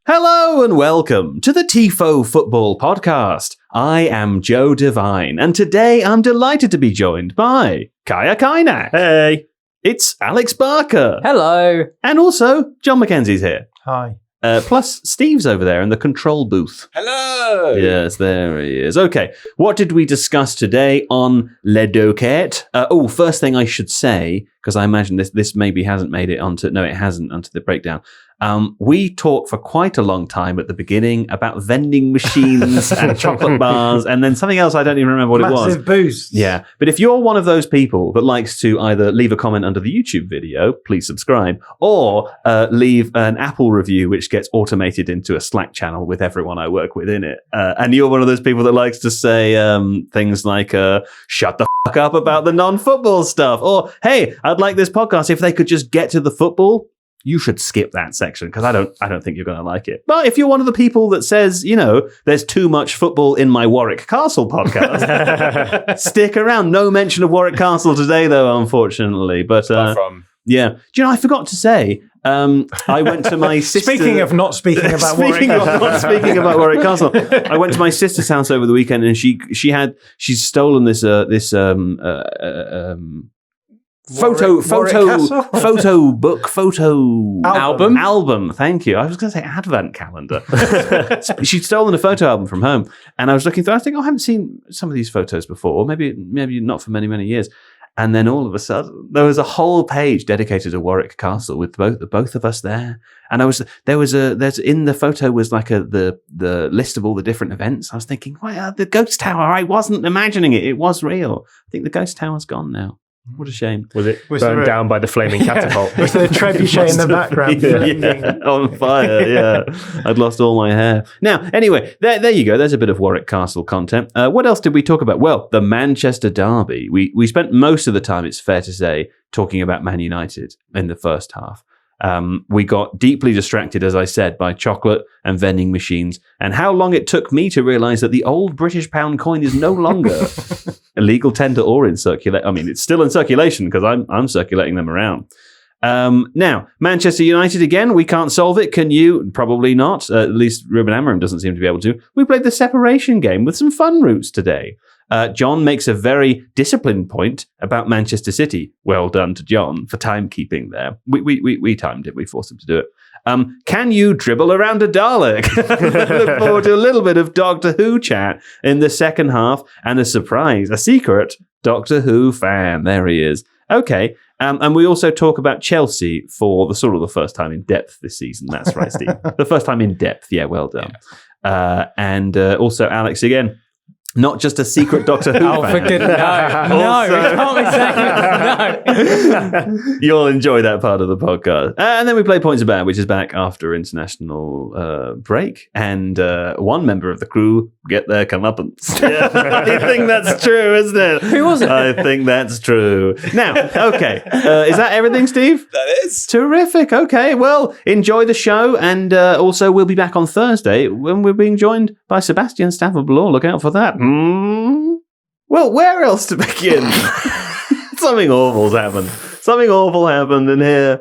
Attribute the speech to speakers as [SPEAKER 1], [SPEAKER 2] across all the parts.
[SPEAKER 1] Hello and welcome to the Tifo Football podcast. I am Joe Devine, and today I'm delighted to be joined by Kaya Kainak.
[SPEAKER 2] Hey.
[SPEAKER 1] It's Alex Barker.
[SPEAKER 3] Hello.
[SPEAKER 1] And also, John Mackenzie's here.
[SPEAKER 2] Hi.
[SPEAKER 1] Plus, Steve's over there in the control booth.
[SPEAKER 4] Hello!
[SPEAKER 1] Yes, there he is. Okay, what did we discuss today on Le Doquette? First thing I should say, because I imagine this maybe hasn't made it onto... No, it hasn't onto the breakdown. We talked for quite a long time at the beginning about vending machines and chocolate bars, and then something else I don't even remember what it was.
[SPEAKER 2] Massive boosts.
[SPEAKER 1] Yeah, but if you're one of those people that likes to either leave a comment under the YouTube video, please subscribe, or leave an Apple review which gets automated into a Slack channel with everyone I work with in it, and you're one of those people that likes to say things like, shut the fuck up about the non-football stuff, or, hey, I'd like this podcast if they could just get to the football, you should skip that section because I don't think you're going to like it. But if you're one of the people that says, there's too much football in my Warwick Castle podcast, stick around. No mention of Warwick Castle today, though, unfortunately. But yeah, do you know? I forgot to say. I went to my sister.
[SPEAKER 2] Speaking of not speaking about Warwick.
[SPEAKER 1] Not speaking about Warwick Castle, I went to my sister's house over the weekend, and she's stolen this photo album. Thank you. I was going to say advent calendar. She'd stolen a photo album from home, and I was looking through. I think I haven't seen some of these photos before, or maybe not for many years. And then all of a sudden, there was a whole page dedicated to Warwick Castle with both of us there. And there's in the photo was like the list of all the different events. I was thinking, well, the ghost tower. I wasn't imagining it. It was real. I think the ghost tower's gone now. What a shame.
[SPEAKER 3] Was it burned down by the flaming catapult?
[SPEAKER 2] Was there a trebuchet in the background?
[SPEAKER 1] On fire, yeah. I'd lost all my hair. Now, anyway, there you go. There's a bit of Warwick Castle content. What else did we talk about? Well, the Manchester Derby. We spent most of the time, it's fair to say, talking about Man United in the first half. We got deeply distracted, as I said, by chocolate and vending machines, and how long it took me to realise that the old British pound coin is no longer a legal tender or in circulation. I mean, it's still in circulation because I'm circulating them around. Now, Manchester United again, we can't solve it. Can you? Probably not. At least Ruben Amorim doesn't seem to be able to. We played the separation game with some fun routes today. John makes a very disciplined point about Manchester City. Well done to John for timekeeping there. We timed it. We forced him to do it. Can you dribble around a Dalek? Look forward to a little bit of Doctor Who chat in the second half, and a secret Doctor Who fan. There he is. Okay. And we also talk about Chelsea for the first time in depth this season. That's right, Steve. The first time in depth. Yeah, well done. Yeah. And also Alex again. Not just a secret Doctor Who fan.
[SPEAKER 3] For goodness, no, we can't be saying no.
[SPEAKER 1] You'll enjoy that part of the podcast. And then we play Points About, which is back after international break. And one member of the crew get their comeuppance. Yeah, I think that's true, isn't it?
[SPEAKER 3] Who was it?
[SPEAKER 1] I think that's true. Now, okay. Is that everything, Steve?
[SPEAKER 4] That is.
[SPEAKER 1] Terrific. Okay, well, enjoy the show. And also, we'll be back on Thursday when we're being joined by Sebastian Stafford-Bloor. Look out for that. Well, where else to begin? Something awful's happened. Something awful happened in here.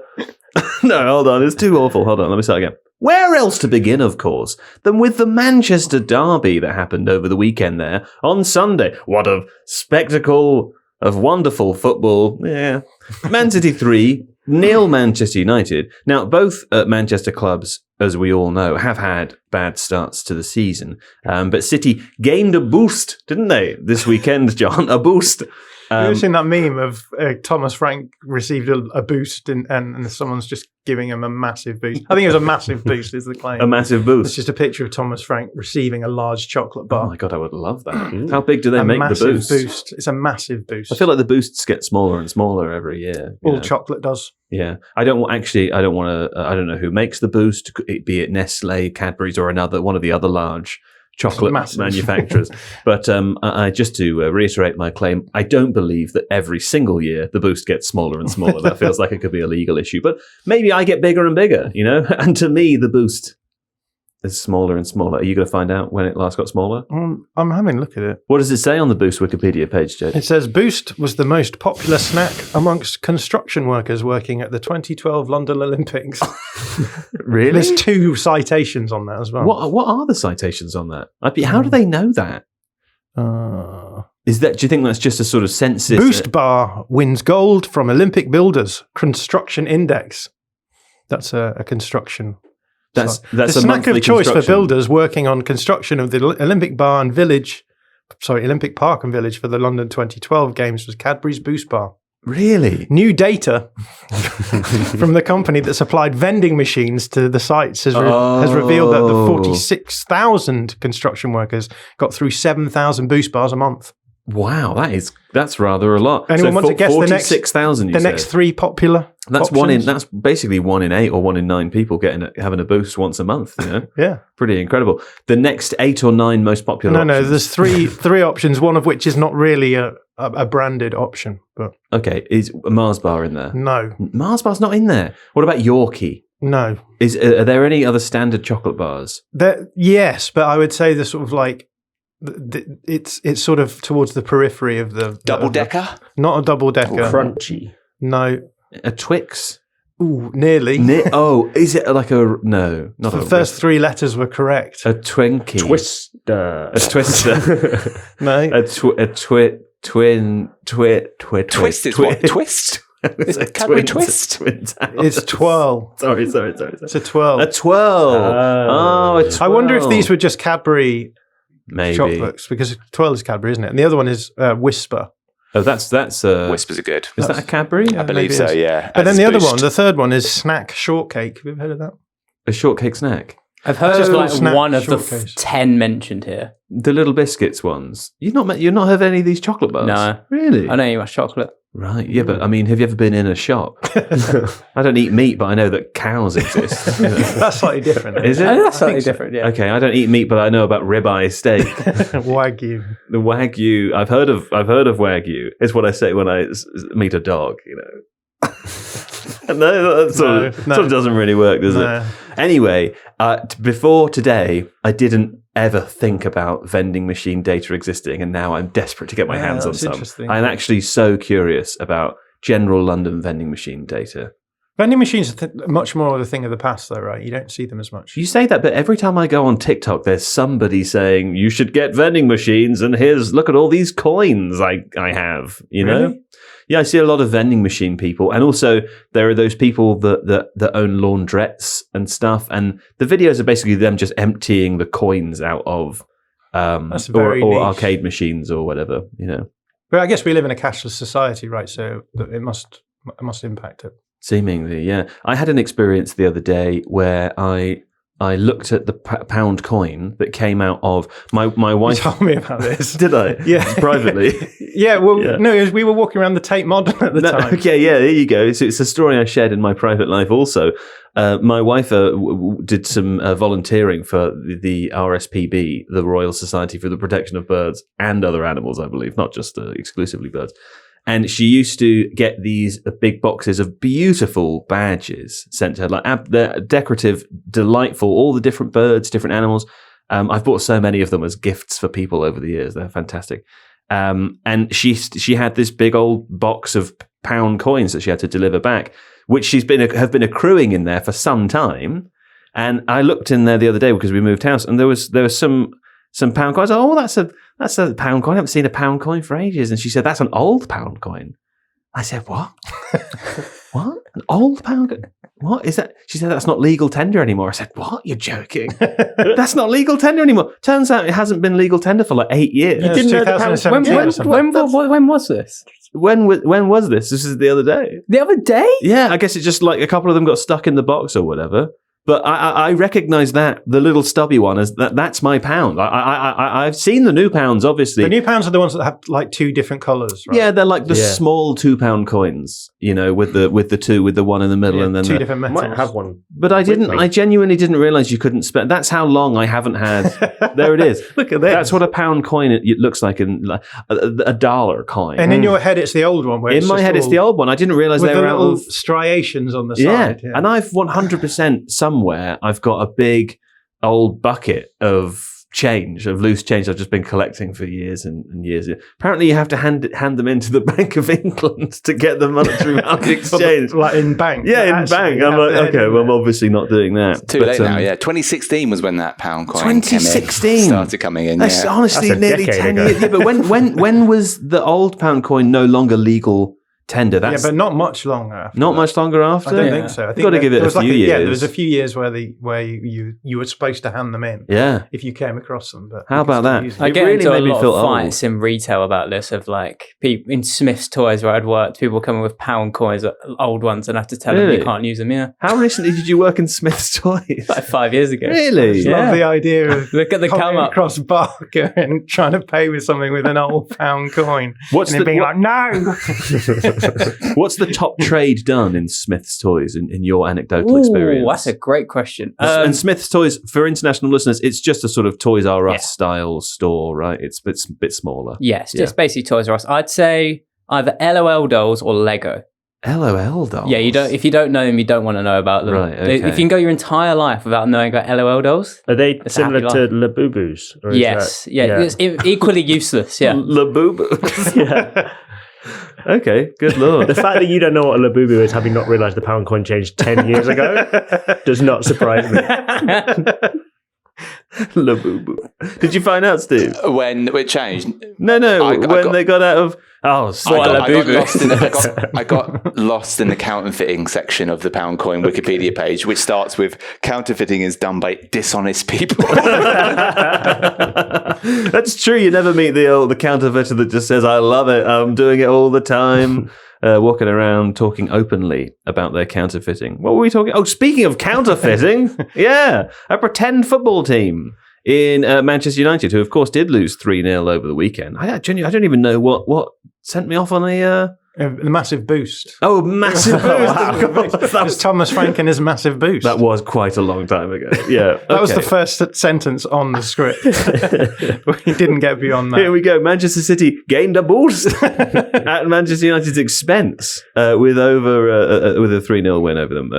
[SPEAKER 1] No, hold on. It's too awful. Hold on. Let me start again. Where else to begin, of course, than with the Manchester Derby that happened over the weekend there on Sunday. What a spectacle of wonderful football. Yeah. Man City 3, 0 Manchester United. Now, both Manchester clubs, as we all know, have had bad starts to the season. But City gained a boost, didn't they, this weekend, John? A boost.
[SPEAKER 2] Have you ever seen that meme of Thomas Frank received a boost and someone's just giving him a massive boost? I think it was a massive boost is the claim.
[SPEAKER 1] A massive boost.
[SPEAKER 2] It's just a picture of Thomas Frank receiving a large chocolate bar.
[SPEAKER 1] Oh my God, I would love that. How big do they make the boost?
[SPEAKER 2] It's a massive boost.
[SPEAKER 1] I feel like the boosts get smaller and smaller every year.
[SPEAKER 2] All chocolate does.
[SPEAKER 1] Yeah. I don't know who makes the boost, be it Nestle, Cadbury's, or one of the other large chocolate manufacturers. But just to reiterate my claim, I don't believe that every single year the boost gets smaller and smaller. That feels like it could be a legal issue. But maybe I get bigger and bigger, And to me, the boost is smaller and smaller. Are you going to find out when it last got smaller?
[SPEAKER 2] I'm having a look at it.
[SPEAKER 1] What does it say on the Boost Wikipedia page, Jed?
[SPEAKER 2] It says Boost was the most popular snack amongst construction workers working at the 2012 London Olympics.
[SPEAKER 1] Really?
[SPEAKER 2] There's 2 citations on that as well.
[SPEAKER 1] What are the citations on that? How do they know that? Do you think that's just a sort of census?
[SPEAKER 2] Boost bar wins gold from Olympic Builders Construction Index. That's a construction.
[SPEAKER 1] That's
[SPEAKER 2] the
[SPEAKER 1] a
[SPEAKER 2] snack
[SPEAKER 1] monthly
[SPEAKER 2] of choice for
[SPEAKER 1] construction.
[SPEAKER 2] builders working on construction of the Olympic Park and Village for the London 2012 Games was Cadbury's Boost bar.
[SPEAKER 1] Really?
[SPEAKER 2] New data from the company that supplied vending machines to the sites has revealed that the 46,000 construction workers got through 7,000 Boost bars a month.
[SPEAKER 1] Wow, that's rather a lot.
[SPEAKER 2] Anyone want to guess the next
[SPEAKER 1] 46,000?
[SPEAKER 2] The next 3 popular.
[SPEAKER 1] That's
[SPEAKER 2] options?
[SPEAKER 1] That's basically 1 in 8 or 1 in 9 people having a Boost once a month. You know,
[SPEAKER 2] Yeah.
[SPEAKER 1] pretty incredible. The next 8 or 9 most popular.
[SPEAKER 2] No,
[SPEAKER 1] options.
[SPEAKER 2] there's three options. One of which is not really a branded option, but
[SPEAKER 1] Okay, is a Mars bar in there?
[SPEAKER 2] no,
[SPEAKER 1] Mars bar's not in there. What about Yorkie?
[SPEAKER 2] no.
[SPEAKER 1] Are there any other standard chocolate bars?
[SPEAKER 2] Yes, but I would say the sort of like it's sort of towards the periphery of the
[SPEAKER 4] Double decker?
[SPEAKER 2] Not a double decker.
[SPEAKER 3] Crunchy.
[SPEAKER 2] No.
[SPEAKER 1] A Twix?
[SPEAKER 2] Ooh, nearly.
[SPEAKER 1] Is it like a no? Not
[SPEAKER 2] The
[SPEAKER 1] a
[SPEAKER 2] first 3 letters were correct.
[SPEAKER 1] a Twinkie.
[SPEAKER 3] Twister.
[SPEAKER 1] A Twister.
[SPEAKER 2] No.
[SPEAKER 4] Twist is what? Twist? Is it Cadbury Twist?
[SPEAKER 2] It's twirl.
[SPEAKER 1] Sorry.
[SPEAKER 2] It's a twirl.
[SPEAKER 1] A twirl. Oh, a twirl.
[SPEAKER 2] I wonder if these were just Cadbury
[SPEAKER 1] maybe
[SPEAKER 2] chocolates, because twirl is Cadbury, isn't it? And the other one is Whisper.
[SPEAKER 1] Oh, that's
[SPEAKER 4] Whispers are good.
[SPEAKER 1] Is that a Cadbury?
[SPEAKER 2] Yeah,
[SPEAKER 4] I believe
[SPEAKER 2] maybe
[SPEAKER 4] so,
[SPEAKER 2] it is.
[SPEAKER 4] yeah.
[SPEAKER 2] But then
[SPEAKER 4] As
[SPEAKER 2] the other
[SPEAKER 4] Boost.
[SPEAKER 2] one, the third one, is Snack Shortcake. Have you ever heard of that?
[SPEAKER 1] A shortcake snack.
[SPEAKER 3] I've heard
[SPEAKER 2] Just
[SPEAKER 3] of
[SPEAKER 2] a
[SPEAKER 3] like
[SPEAKER 2] little snack
[SPEAKER 3] one of the
[SPEAKER 2] showcase.
[SPEAKER 3] 10 mentioned here.
[SPEAKER 1] The little biscuits ones. You've not heard of any of these chocolate bars?
[SPEAKER 3] No.
[SPEAKER 1] Really?
[SPEAKER 3] I don't eat much chocolate.
[SPEAKER 1] Right. Yeah, but I mean, have you ever been in a shop? I don't eat meat, but I know that cows exist. You know.
[SPEAKER 2] That's slightly different.
[SPEAKER 1] Is it?
[SPEAKER 3] I think that's
[SPEAKER 2] I
[SPEAKER 3] slightly
[SPEAKER 2] think so.
[SPEAKER 3] different, yeah.
[SPEAKER 1] Okay, I don't eat meat, but I know about ribeye steak.
[SPEAKER 2] Wagyu.
[SPEAKER 1] The Wagyu. I've heard of Wagyu. Is what I say when I meet a dog. You know. No, that sort of doesn't really work, does
[SPEAKER 2] No.
[SPEAKER 1] it? Anyway, before today, I didn't ever think about vending machine data existing, and now I'm desperate to get my
[SPEAKER 2] Yeah,
[SPEAKER 1] hands on
[SPEAKER 2] that's
[SPEAKER 1] some.
[SPEAKER 2] interesting.
[SPEAKER 1] I'm actually so curious about general London vending machine data.
[SPEAKER 2] Vending machines are much more of a thing of the past, though, right? You don't see them as much.
[SPEAKER 1] You say that, but every time I go on TikTok, there's somebody saying you should get vending machines, and look at all these coins I have. You know,
[SPEAKER 2] Really?
[SPEAKER 1] yeah, I see a lot of vending machine people, and also there are those people that own laundrettes and stuff, and the videos are basically them just emptying the coins out of
[SPEAKER 2] That's very
[SPEAKER 1] or
[SPEAKER 2] niche.
[SPEAKER 1] arcade machines or whatever. You know,
[SPEAKER 2] But I guess we live in a cashless society, right? So it must impact it.
[SPEAKER 1] seemingly, yeah. I had an experience the other day where I looked at the pound coin that came out of my
[SPEAKER 2] You
[SPEAKER 1] wife.
[SPEAKER 2] told me about this.
[SPEAKER 1] Did I?
[SPEAKER 2] Yeah.
[SPEAKER 1] Privately.
[SPEAKER 2] Yeah, well,
[SPEAKER 1] Yeah.
[SPEAKER 2] no, we were walking around the Tate Modern at the time.
[SPEAKER 1] Okay, yeah, there you go. So it's a story I shared in my private life also. My wife did some volunteering for the RSPB, the Royal Society for the Protection of Birds and Other Animals, I believe, not just exclusively birds. And she used to get these big boxes of beautiful badges sent to her, like they're decorative, delightful, all the different birds, different animals. I've bought so many of them as gifts for people over the years. They're fantastic. And she had this big old box of pound coins that she had to deliver back, which have been accruing in there for some time. And I looked in there the other day because we moved house, and there was some pound coins. Oh, that's a pound coin. I haven't seen a pound coin for ages. And she said, that's an old pound coin. I said, what? What? An old pound coin? What is that? She said, that's not legal tender anymore. I said, what? You're joking. That's not legal tender anymore. Turns out it hasn't been legal tender for like 8 years.
[SPEAKER 2] Yeah, it's 2017 or something.
[SPEAKER 3] When was this?
[SPEAKER 1] When was this? This is the other day.
[SPEAKER 3] The other day?
[SPEAKER 1] Yeah, I guess it's just like a couple of them got stuck in the box or whatever. But I recognize that the little stubby one as that's my pound. I've seen the new pounds, obviously.
[SPEAKER 2] The new pounds are the ones that have like 2 different colours, right?
[SPEAKER 1] Yeah, they're like the small £2 coins, you know, with the one in the middle,
[SPEAKER 2] Yeah,
[SPEAKER 1] and then
[SPEAKER 2] 2 different metals.
[SPEAKER 3] Might have one.
[SPEAKER 1] But I genuinely didn't realize you couldn't spend. That's how long I haven't had. There it is.
[SPEAKER 2] Look at this.
[SPEAKER 1] That's what a pound coin it looks like in like a dollar coin.
[SPEAKER 2] And in your head, it's the old one. Where
[SPEAKER 1] in my head, it's the old one. I didn't realize
[SPEAKER 2] with
[SPEAKER 1] they
[SPEAKER 2] the
[SPEAKER 1] were out
[SPEAKER 2] little
[SPEAKER 1] of
[SPEAKER 2] striations on the
[SPEAKER 1] yeah.
[SPEAKER 2] side. Yeah.
[SPEAKER 1] And I've 100% somewhere I've got a big old bucket of loose change I've just been collecting for years and years. Apparently, you have to hand them into the Bank of England to get the monetary value exchange.
[SPEAKER 2] Like in bank.
[SPEAKER 1] Yeah, in bank. I'm like, okay, well, I'm obviously not doing that.
[SPEAKER 4] It's too late now, yeah. 2016 was when that pound coin
[SPEAKER 1] 2016
[SPEAKER 4] started coming in.
[SPEAKER 1] That's honestly
[SPEAKER 3] That's
[SPEAKER 1] nearly 10
[SPEAKER 3] ago.
[SPEAKER 1] years. Yeah, but when was the old pound coin no longer legal tender?
[SPEAKER 2] Yeah, but not much longer. After
[SPEAKER 1] not
[SPEAKER 2] that.
[SPEAKER 1] much longer after.
[SPEAKER 2] I don't think so. I think
[SPEAKER 1] You've got to give it
[SPEAKER 2] there
[SPEAKER 1] a
[SPEAKER 2] was
[SPEAKER 1] few years.
[SPEAKER 2] Yeah, there was a few years where you were supposed to hand them in.
[SPEAKER 1] Yeah.
[SPEAKER 2] If you came across them. But
[SPEAKER 1] How about that?
[SPEAKER 2] It
[SPEAKER 3] I get
[SPEAKER 1] really
[SPEAKER 3] into
[SPEAKER 1] made
[SPEAKER 3] a
[SPEAKER 1] me
[SPEAKER 3] lot
[SPEAKER 1] feel
[SPEAKER 3] of
[SPEAKER 1] old.
[SPEAKER 3] fights in retail about this of like people in Smith's Toys where I'd worked, people coming with pound coins, old ones, and I have to tell them
[SPEAKER 1] Really?
[SPEAKER 3] you can't use them. Yeah,
[SPEAKER 1] How recently did you work in Smith's Toys?
[SPEAKER 3] like 5 years ago.
[SPEAKER 1] Really?
[SPEAKER 2] I love the idea of
[SPEAKER 3] Look at the
[SPEAKER 2] coming
[SPEAKER 3] come up.
[SPEAKER 2] across Barker and trying to pay with something with an old pound coin.
[SPEAKER 1] What's
[SPEAKER 2] and
[SPEAKER 1] the
[SPEAKER 2] it being like, no!
[SPEAKER 1] What's the top trade done in Smith's Toys in your anecdotal experience?
[SPEAKER 3] That's a great question.
[SPEAKER 1] And Smith's Toys, for international listeners, it's just a sort of Toys R Us
[SPEAKER 3] Yeah.
[SPEAKER 1] style store, right? It's a bit smaller.
[SPEAKER 3] Yes, just basically Toys R Us. I'd say either LOL dolls or Lego.
[SPEAKER 1] LOL dolls.
[SPEAKER 3] Yeah, if you don't know them, you don't want to know about them.
[SPEAKER 1] Right, okay.
[SPEAKER 3] If you can go your entire life without knowing about LOL dolls,
[SPEAKER 5] Are they
[SPEAKER 3] It's a
[SPEAKER 5] similar
[SPEAKER 3] happy
[SPEAKER 5] to Labubus? Or is
[SPEAKER 3] yes,
[SPEAKER 5] that-
[SPEAKER 3] yeah, it's equally useless. Yeah,
[SPEAKER 1] Labubu.
[SPEAKER 5] Yeah.
[SPEAKER 1] Okay, good lord.
[SPEAKER 5] The fact that you don't know what a Labubu is, having not realised the pound coin changed 10 years ago, does not surprise me.
[SPEAKER 1] Labubu. Did you find out, Steve?
[SPEAKER 4] When it changed,
[SPEAKER 1] No,
[SPEAKER 4] I
[SPEAKER 1] when
[SPEAKER 4] got-
[SPEAKER 1] they got out of... Oh, sorry.
[SPEAKER 4] I got lost in the counterfeiting section of the pound coin Wikipedia page, which starts with counterfeiting is done by dishonest people.
[SPEAKER 1] That's true. You never meet the counterfeiter that just says, I love it, I'm doing it all the time. Walking around talking openly about their counterfeiting. What were we talking? Oh, speaking of counterfeiting, yeah, a pretend football team in Manchester United, who of course did lose 3-0 over the weekend. I don't even know what sent me off on a...
[SPEAKER 2] The massive boost.
[SPEAKER 1] Oh, massive boost. Of course.
[SPEAKER 2] That was Thomas Frank and his massive boost.
[SPEAKER 1] That was quite a long time ago. Yeah.
[SPEAKER 2] That was the
[SPEAKER 1] okay.
[SPEAKER 2] first sentence on the script. We didn't get beyond that.
[SPEAKER 1] Here we go. Manchester City gained a boost at Manchester United's expense with a 3-0 win over them.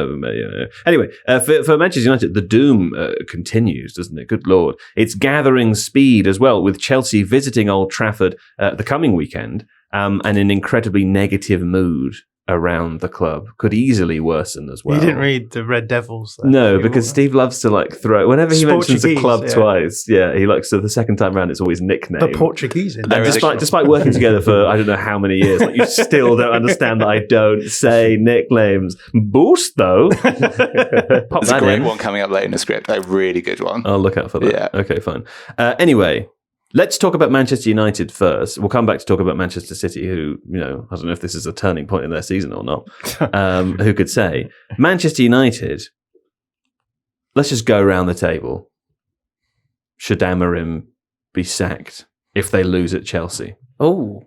[SPEAKER 1] Anyway, for Manchester United, the doom continues, doesn't it? Good lord, it's gathering speed as well. With Chelsea visiting Old Trafford the coming weekend, and an incredibly negative mood around the club could easily worsen as well.
[SPEAKER 2] You didn't read the Red Devils, though.
[SPEAKER 1] No, because Steve loves to throw whenever he mentions a
[SPEAKER 2] Portuguese,
[SPEAKER 1] club
[SPEAKER 2] yeah.
[SPEAKER 1] twice. Yeah, he likes to. The second time round, it's always nickname.
[SPEAKER 2] The Portuguese. In
[SPEAKER 4] There
[SPEAKER 2] there.
[SPEAKER 4] is
[SPEAKER 1] Despite working together for I don't know how many years, you still don't understand that I don't say nicknames. Boost though, pop
[SPEAKER 4] There's a
[SPEAKER 1] that
[SPEAKER 4] great
[SPEAKER 1] in.
[SPEAKER 4] one coming up later in the script, a really good one.
[SPEAKER 1] I'll look out for that.
[SPEAKER 4] Yeah.
[SPEAKER 1] Okay, fine. Anyway, let's talk about Manchester United first. We'll come back to talk about Manchester City, who, I don't know if this is a turning point in their season or not. Who could say? Manchester United, let's just go around the table. Should Amorim be sacked if they lose at Chelsea?
[SPEAKER 3] Oh,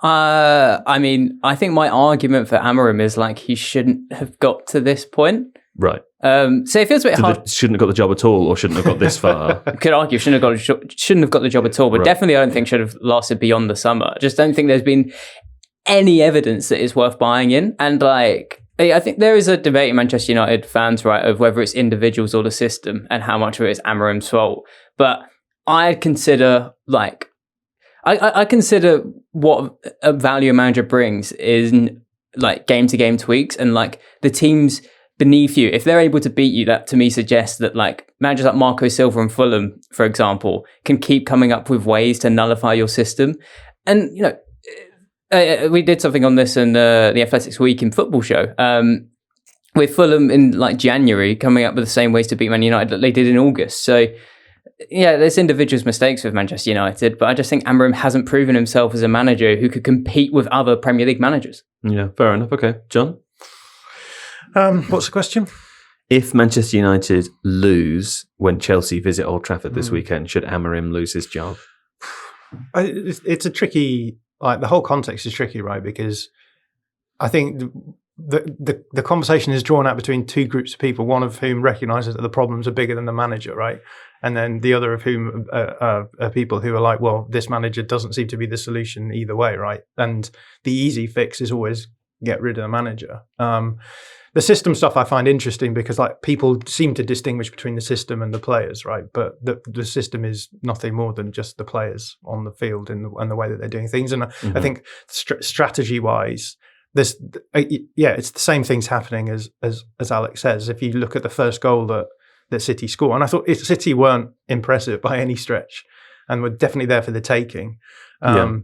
[SPEAKER 3] I mean, I think my argument for Amorim is like he shouldn't have got to this point.
[SPEAKER 1] Right.
[SPEAKER 3] So it feels a bit hard.
[SPEAKER 1] Shouldn't have got the job at all, or shouldn't have got this far.
[SPEAKER 3] Could argue shouldn't have got the job at all, but
[SPEAKER 1] Right.
[SPEAKER 3] definitely I don't think should have lasted beyond the summer. I just don't think there's been any evidence that is worth buying in. And I think there is a debate in Manchester United fans, right, of whether it's individuals or the system and how much of it is Amorim's fault. But I consider I consider what a value manager brings is game to game tweaks and the teams beneath you, if they're able to beat you, that to me suggests that managers like Marco Silva and Fulham, for example, can keep coming up with ways to nullify your system. And we did something on this in the Athletics Week in Football show with Fulham in January coming up with the same ways to beat Man United that they did in August. So yeah, there's individuals' mistakes with Manchester United, but I just think Amorim hasn't proven himself as a manager who could compete with other Premier League managers.
[SPEAKER 1] Yeah, fair enough. Okay, John?
[SPEAKER 2] What's the question?
[SPEAKER 1] If Manchester United lose when Chelsea visit Old Trafford this weekend, should Amorim lose his job?
[SPEAKER 2] It's a tricky, the whole context is tricky, right? Because I think the conversation is drawn out between two groups of people, one of whom recognises that the problems are bigger than the manager, right? And then the other of whom are people who are like, well, this manager doesn't seem to be the solution either way, right? And the easy fix is always get rid of the manager. the system stuff I find interesting because like people seem to distinguish between the system and the players, right? But the system is nothing more than just the players on the field and the way that they're doing things. And I think strategy wise, it's the same things happening as Alex says. If you look at the first goal that City score, and I thought City weren't impressive by any stretch, and were definitely there for the taking. But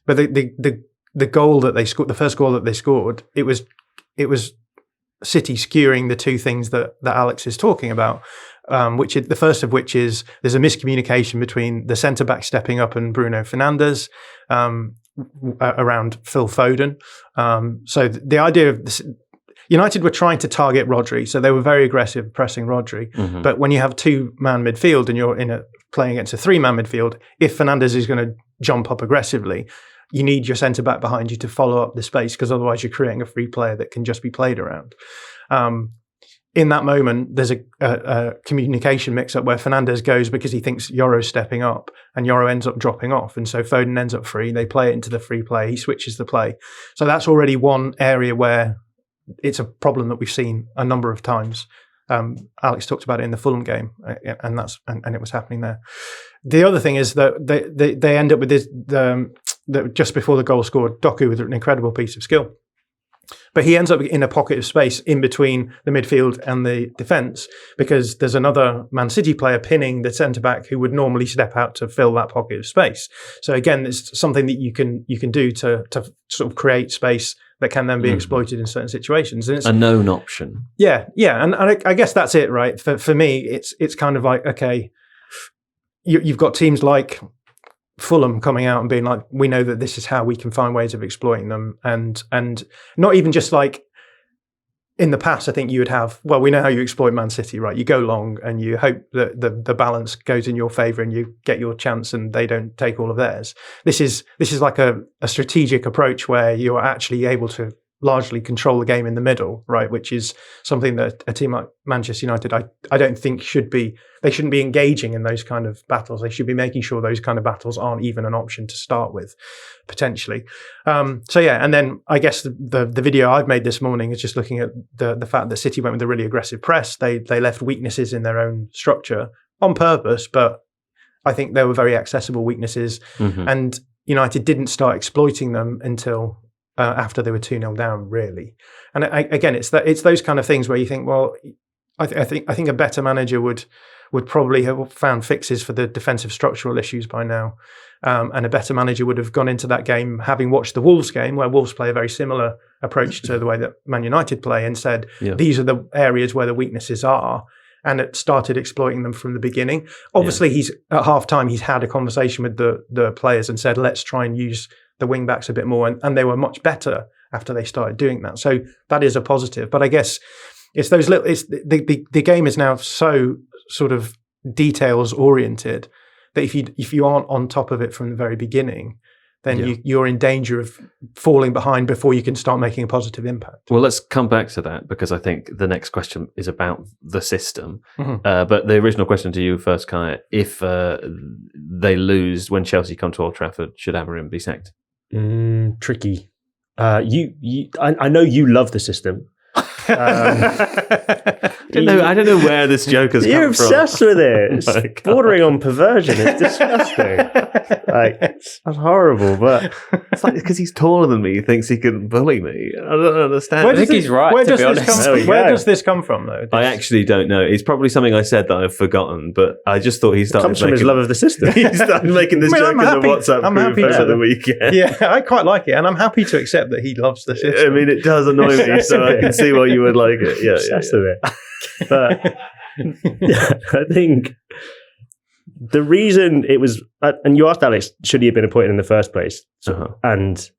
[SPEAKER 2] the goal that they scored, the first goal that they scored, it was City skewing the two things that Alex is talking about. The first of which is there's a miscommunication between the centre back stepping up and Bruno Fernandes around Phil Foden. So the idea of this, United were trying to target Rodri, so they were very aggressive pressing Rodri. Mm-hmm. But when you have 2-man midfield and you're playing against a 3-man midfield, if Fernandes is going to jump up aggressively, you need your centre back behind you to follow up the space, because otherwise you're creating a free player that can just be played around. In that moment, there's a communication mix-up where Fernandes goes because he thinks Yoro's stepping up, and Yoro ends up dropping off, and so Foden ends up free. They play it into the free play. He switches the play. So that's already one area where it's a problem that we've seen a number of times. Alex talked about it in the Fulham game, and it was happening there. The other thing is that they end up with this. Just before the goal scored, Doku with an incredible piece of skill. But he ends up in a pocket of space in between the midfield and the defence, because there's another Man City player pinning the centre-back who would normally step out to fill that pocket of space. So again, it's something that you can do to sort of create space that can then be exploited in certain situations. And it's
[SPEAKER 1] a known option.
[SPEAKER 2] Yeah. And I guess that's it, right? For me, it's kind of like, okay, you've got teams like Fulham coming out and being like, we know that this is how we can find ways of exploiting them, and not even just like in the past. I think you would have, well, we know how you exploit Man City, right? You go long and you hope that the balance goes in your favour and you get your chance and they don't take all of theirs. This is like a strategic approach where you're actually able to largely control the game in the middle, right? Which is something that a team like Manchester United, I don't think they shouldn't be engaging in those kind of battles. They should be making sure those kind of battles aren't even an option to start with, potentially. And then I guess the video I've made this morning is just looking at the fact that City went with a really aggressive press. They left weaknesses in their own structure on purpose, but I think they were very accessible weaknesses, and United didn't start exploiting them until after they were 2-0 down, really. And again, it's those kind of things where you think, well, I think a better manager would probably have found fixes for the defensive structural issues by now, and a better manager would have gone into that game having watched the Wolves game, where Wolves play a very similar approach to the way that Man United play, and said these are the areas where the weaknesses are, and it started exploiting them from the beginning. Obviously, he's at half-time, he's had a conversation with the players and said, let's try and use the wing backs a bit more, and they were much better after they started doing that. So that is a positive. But I guess it's those little. It's the game is now so sort of details oriented that if you aren't on top of it from the very beginning, then you're in danger of falling behind before you can start making a positive impact.
[SPEAKER 1] Well, let's come back to that, because I think the next question is about the system. But the original question to you first, Kai, if they lose when Chelsea come to Old Trafford, should Amorim be sacked?
[SPEAKER 5] Tricky. I know you love the system.
[SPEAKER 1] I don't know where this joke has come from.
[SPEAKER 5] You're obsessed with it. It's bordering on perversion. It's disgusting. That's horrible. But
[SPEAKER 1] it's like because he's taller than me, he thinks he can bully me. I don't understand.
[SPEAKER 3] I think he's right.
[SPEAKER 2] Where
[SPEAKER 3] to be honest,
[SPEAKER 2] where does this come from, though?
[SPEAKER 1] I actually don't know. It's probably something I said that I've forgotten, but I just thought he started.
[SPEAKER 5] It comes from his love of the system.
[SPEAKER 1] He started making this joke in the WhatsApp group over the weekend.
[SPEAKER 2] Yeah, I quite like it, and I'm happy to accept that he loves the system.
[SPEAKER 1] I mean, it does annoy me, so I can see why you would like it. Yeah.
[SPEAKER 5] But I think the reason it was, and you asked Alex, should he have been appointed in the first place? And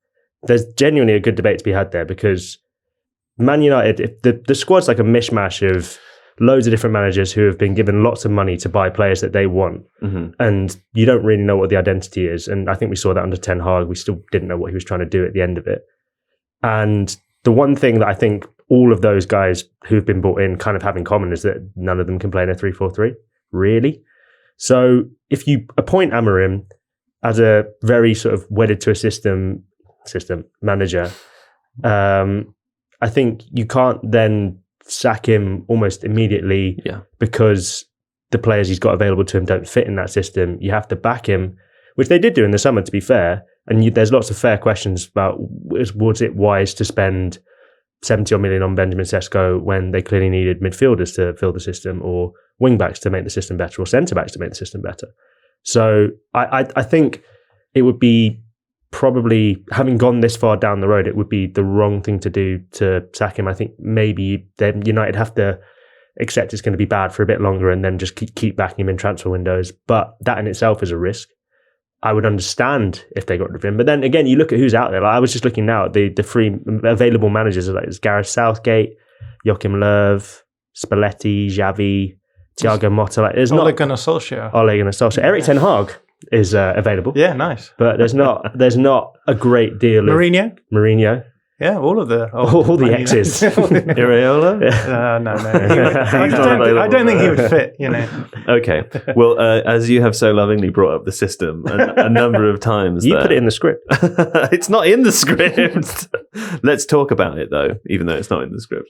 [SPEAKER 5] there's genuinely a good debate to be had there, because Man United, the squad's like a mishmash of loads of different managers who have been given lots of money to buy players that they want, and you don't really know what the identity is. And I think we saw that under Ten Hag. We still didn't know what he was trying to do at the end of it. And the one thing that I think all of those guys who've been brought in kind of have in common is that none of them can play in a 3-4-3, really. So if you appoint Amorim as a very sort of wedded to a system manager, I think you can't then sack him almost immediately because the players he's got available to him don't fit in that system. You have to back him, which they did do in the summer, to be fair. And there's lots of fair questions about was it wise to spend 70 million on Benjamin Sesko when they clearly needed midfielders to fill the system, or wing backs to make the system better, or centre backs to make the system better. So I think it would be probably, having gone this far down the road, it would be the wrong thing to do to sack him. I think maybe then United have to accept it's going to be bad for a bit longer and then just keep backing him in transfer windows. But that in itself is a risk. I would understand if they got rid of him. But then again, you look at who's out there. Like, I was just looking now at the three available managers. Like, it's Gareth Southgate, Joachim Löw, Spalletti, Xavi, Thiago Motta. Like, there's
[SPEAKER 2] Ole Gunnar Solskjaer.
[SPEAKER 5] Ole Gunnar Solskjaer. Eric Ten Hag is available.
[SPEAKER 2] Yeah, nice.
[SPEAKER 5] But there's not a great deal of Mourinho.
[SPEAKER 2] Yeah, all the
[SPEAKER 5] X's.
[SPEAKER 1] Ireola?
[SPEAKER 2] No. I don't think he would fit,
[SPEAKER 1] Okay. Well, as you have so lovingly brought up the system a number of times.
[SPEAKER 5] You put it in the script.
[SPEAKER 1] It's not in the script. Let's talk about it, though, even though it's not in the script,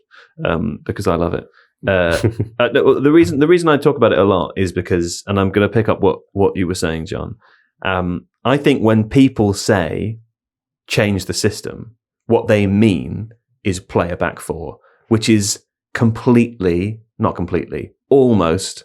[SPEAKER 1] because I love it. The reason I talk about it a lot is because, and I'm going to pick up what you were saying, John. I think when people say change the system, what they mean is play a back four, which is almost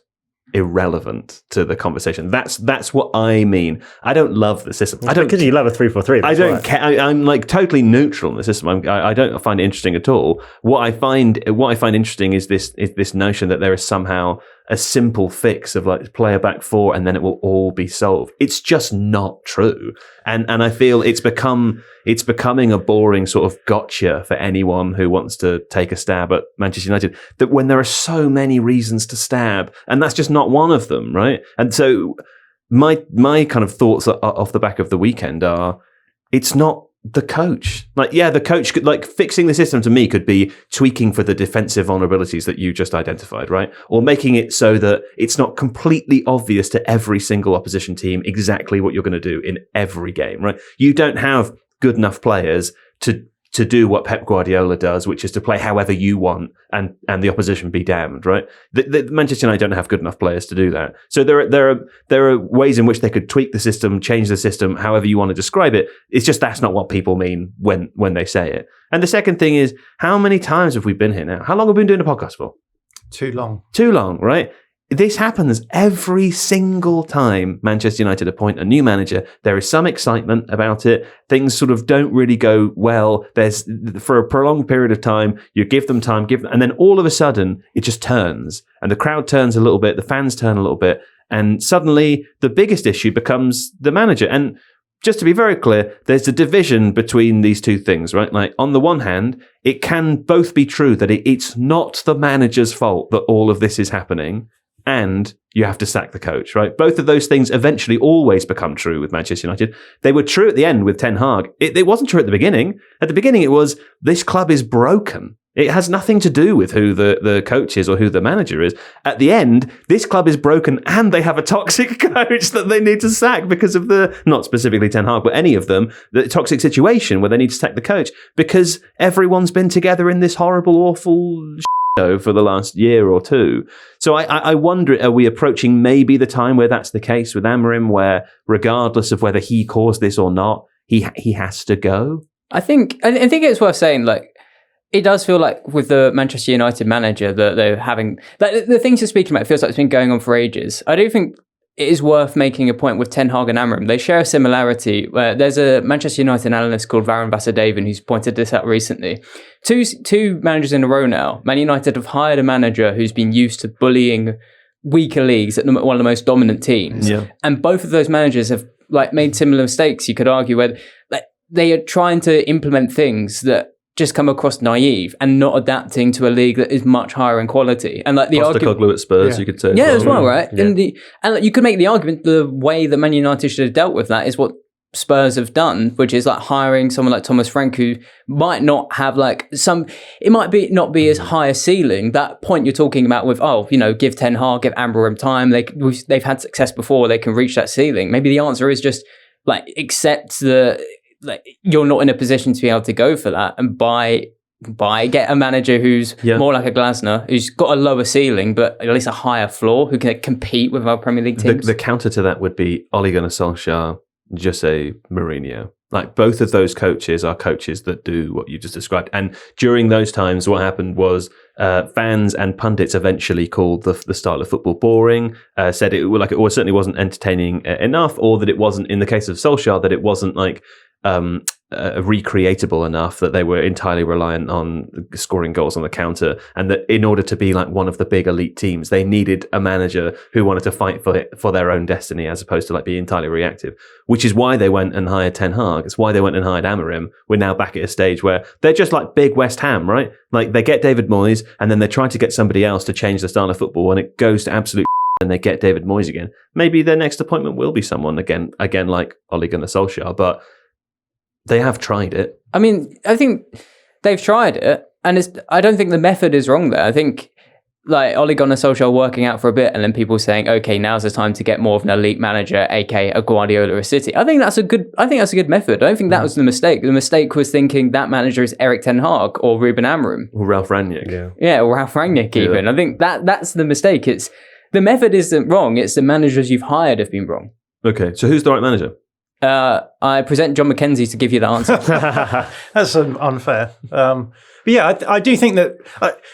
[SPEAKER 1] irrelevant to the conversation. That's what I mean. I don't love the system.
[SPEAKER 5] I don't, because you love a 3-4-3.
[SPEAKER 1] I don't care. I'm like totally neutral in the system. I don't find it interesting at all. What I find interesting is this notion that there is somehow a simple fix of like play a back four and then it will all be solved. It's just not true. And I feel it's becoming a boring sort of gotcha for anyone who wants to take a stab at Manchester United, that when there are so many reasons to stab, and that's just not one of them, right? And so my kind of thoughts off the back of the weekend are, it's not the coach. Like, yeah, the coach could, like, fixing the system to me could be tweaking for the defensive vulnerabilities that you just identified, right? Or making it so that it's not completely obvious to every single opposition team exactly what you're going to do in every game, right? You don't have good enough players to do what Pep Guardiola does, which is to play however you want and the opposition be damned, right? The Manchester United don't have good enough players to do that. So there are ways in which they could tweak the system, change the system, however you want to describe it. It's just that's not what people mean when they say it. And the second thing is, how many times have we been here now? How long have we been doing a podcast for?
[SPEAKER 2] Too long,
[SPEAKER 1] right? This happens every single time Manchester United appoint a new manager. There is some excitement about it. Things sort of don't really go well. There's, for a prolonged period of time, you give them time, and then all of a sudden it just turns, and the crowd turns a little bit, the fans turn a little bit, and suddenly the biggest issue becomes the manager. And just to be very clear, there's a division between these two things, right? Like, on the one hand, it can both be true that it's not the manager's fault that all of this is happening, and you have to sack the coach, right? Both of those things eventually always become true with Manchester United. They were true at the end with Ten Hag. It wasn't true at the beginning. At the beginning, it was, this club is broken. It has nothing to do with who the coach is or who the manager is. At the end, this club is broken and they have a toxic coach that they need to sack because of not specifically Ten Hag, but any of them, the toxic situation where they need to sack the coach because everyone's been together in this horrible, awful for the last year or two. So I wonder, are we approaching maybe the time where that's the case with Amorim, where regardless of whether he caused this or not, he has to go? I think it's worth saying, like, it does feel like with the Manchester United manager that they're having, like, the things you're speaking about, it feels like it's been going on for ages. I do think it is worth making a point with Ten Hag and Amorim. They share a similarity where there's a Manchester United analyst called Varun Vasudevan who's pointed this out recently. Two managers in a row now, Man United have hired a manager who's been used to bullying weaker leagues at one of the most dominant teams. Yeah. And both of those managers have, like, made similar mistakes, you could argue, where, like, they are trying to implement things that just come across naive and not adapting to a league that is much higher in quality. And like the argument at Spurs, you could say.
[SPEAKER 3] Yeah, as well, right? Yeah. And you could make the argument the way that Man United should have dealt with that is what Spurs have done, which is like hiring someone like Thomas Frank, who might not have it might be not be as high a ceiling. That point you're talking about with, give Ten Hag, give Amorim time. They've had success before, they can reach that ceiling. Maybe the answer is just like accept you're not in a position to be able to go for that, and buy get a manager who's more like a Glasner, who's got a lower ceiling but at least a higher floor, who can compete with our Premier League teams.
[SPEAKER 1] The counter to that would be Ole Gunnar Solskjaer, Jose Mourinho. Like, both of those coaches are coaches that do what you just described. And during those times, what happened was fans and pundits eventually called the style of football boring, said it certainly wasn't entertaining enough, or that it wasn't, in the case of Solskjaer, that it wasn't like recreatable enough, that they were entirely reliant on scoring goals on the counter, and that in order to be like one of the big elite teams, they needed a manager who wanted to fight for their own destiny as opposed to like be entirely reactive, which is why they went and hired Ten Hag. It's why they went and hired Amorim. We're now back at a stage where they're just like big West Ham, right? Like, they get David Moyes and then they try to get somebody else to change the style of football, and it goes to absolute and they get David Moyes again. Maybe their next appointment will be someone again like Ole Gunnar Solskjaer, but they have tried it.
[SPEAKER 3] I mean, I think they've tried it, and I don't think the method is wrong there. I think like Ole Gunnar Solskjaer working out for a bit, and then people saying, "Okay, now's the time to get more of an elite manager, aka a Guardiola or a City." I think that's a good method. I don't think that was the mistake. The mistake was thinking that manager is Erik Ten Hag or Ruben Amorim
[SPEAKER 1] or Ralf Rangnick.
[SPEAKER 3] Yeah, or Ralf Rangnick even.
[SPEAKER 1] Yeah.
[SPEAKER 3] I think that's the mistake. It's the method isn't wrong. It's the managers you've hired have been wrong.
[SPEAKER 1] Okay, so who's the right manager?
[SPEAKER 3] I present John McKenzie to give you the answer.
[SPEAKER 2] That's unfair. But yeah, I do think that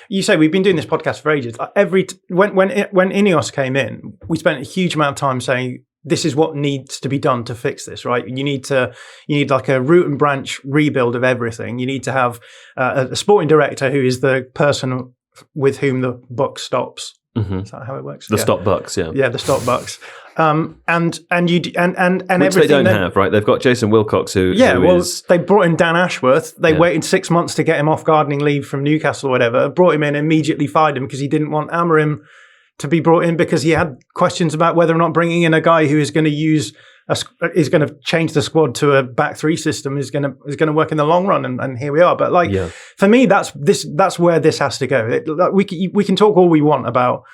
[SPEAKER 2] you say we've been doing this podcast for ages. When Ineos came in, we spent a huge amount of time saying this is what needs to be done to fix this. Right? You need like a root and branch rebuild of everything. You need to have a sporting director who is the person with whom the buck stops.
[SPEAKER 1] Mm-hmm.
[SPEAKER 2] Is that how it works?
[SPEAKER 1] The stop bucks, yeah.
[SPEAKER 2] Yeah, the stop bucks. And
[SPEAKER 1] which
[SPEAKER 2] everything
[SPEAKER 1] they don't have, right? They've got Jason Wilcox, who is...
[SPEAKER 2] they brought in Dan Ashworth. They waited 6 months to get him off gardening leave from Newcastle or whatever. Brought him in, immediately fired him because he didn't want Amorim to be brought in because he had questions about whether or not bringing in a guy who is going to change the squad to a back three system is going to work in the long run. And here we are. But for me, that's where this has to go. We can talk all we want about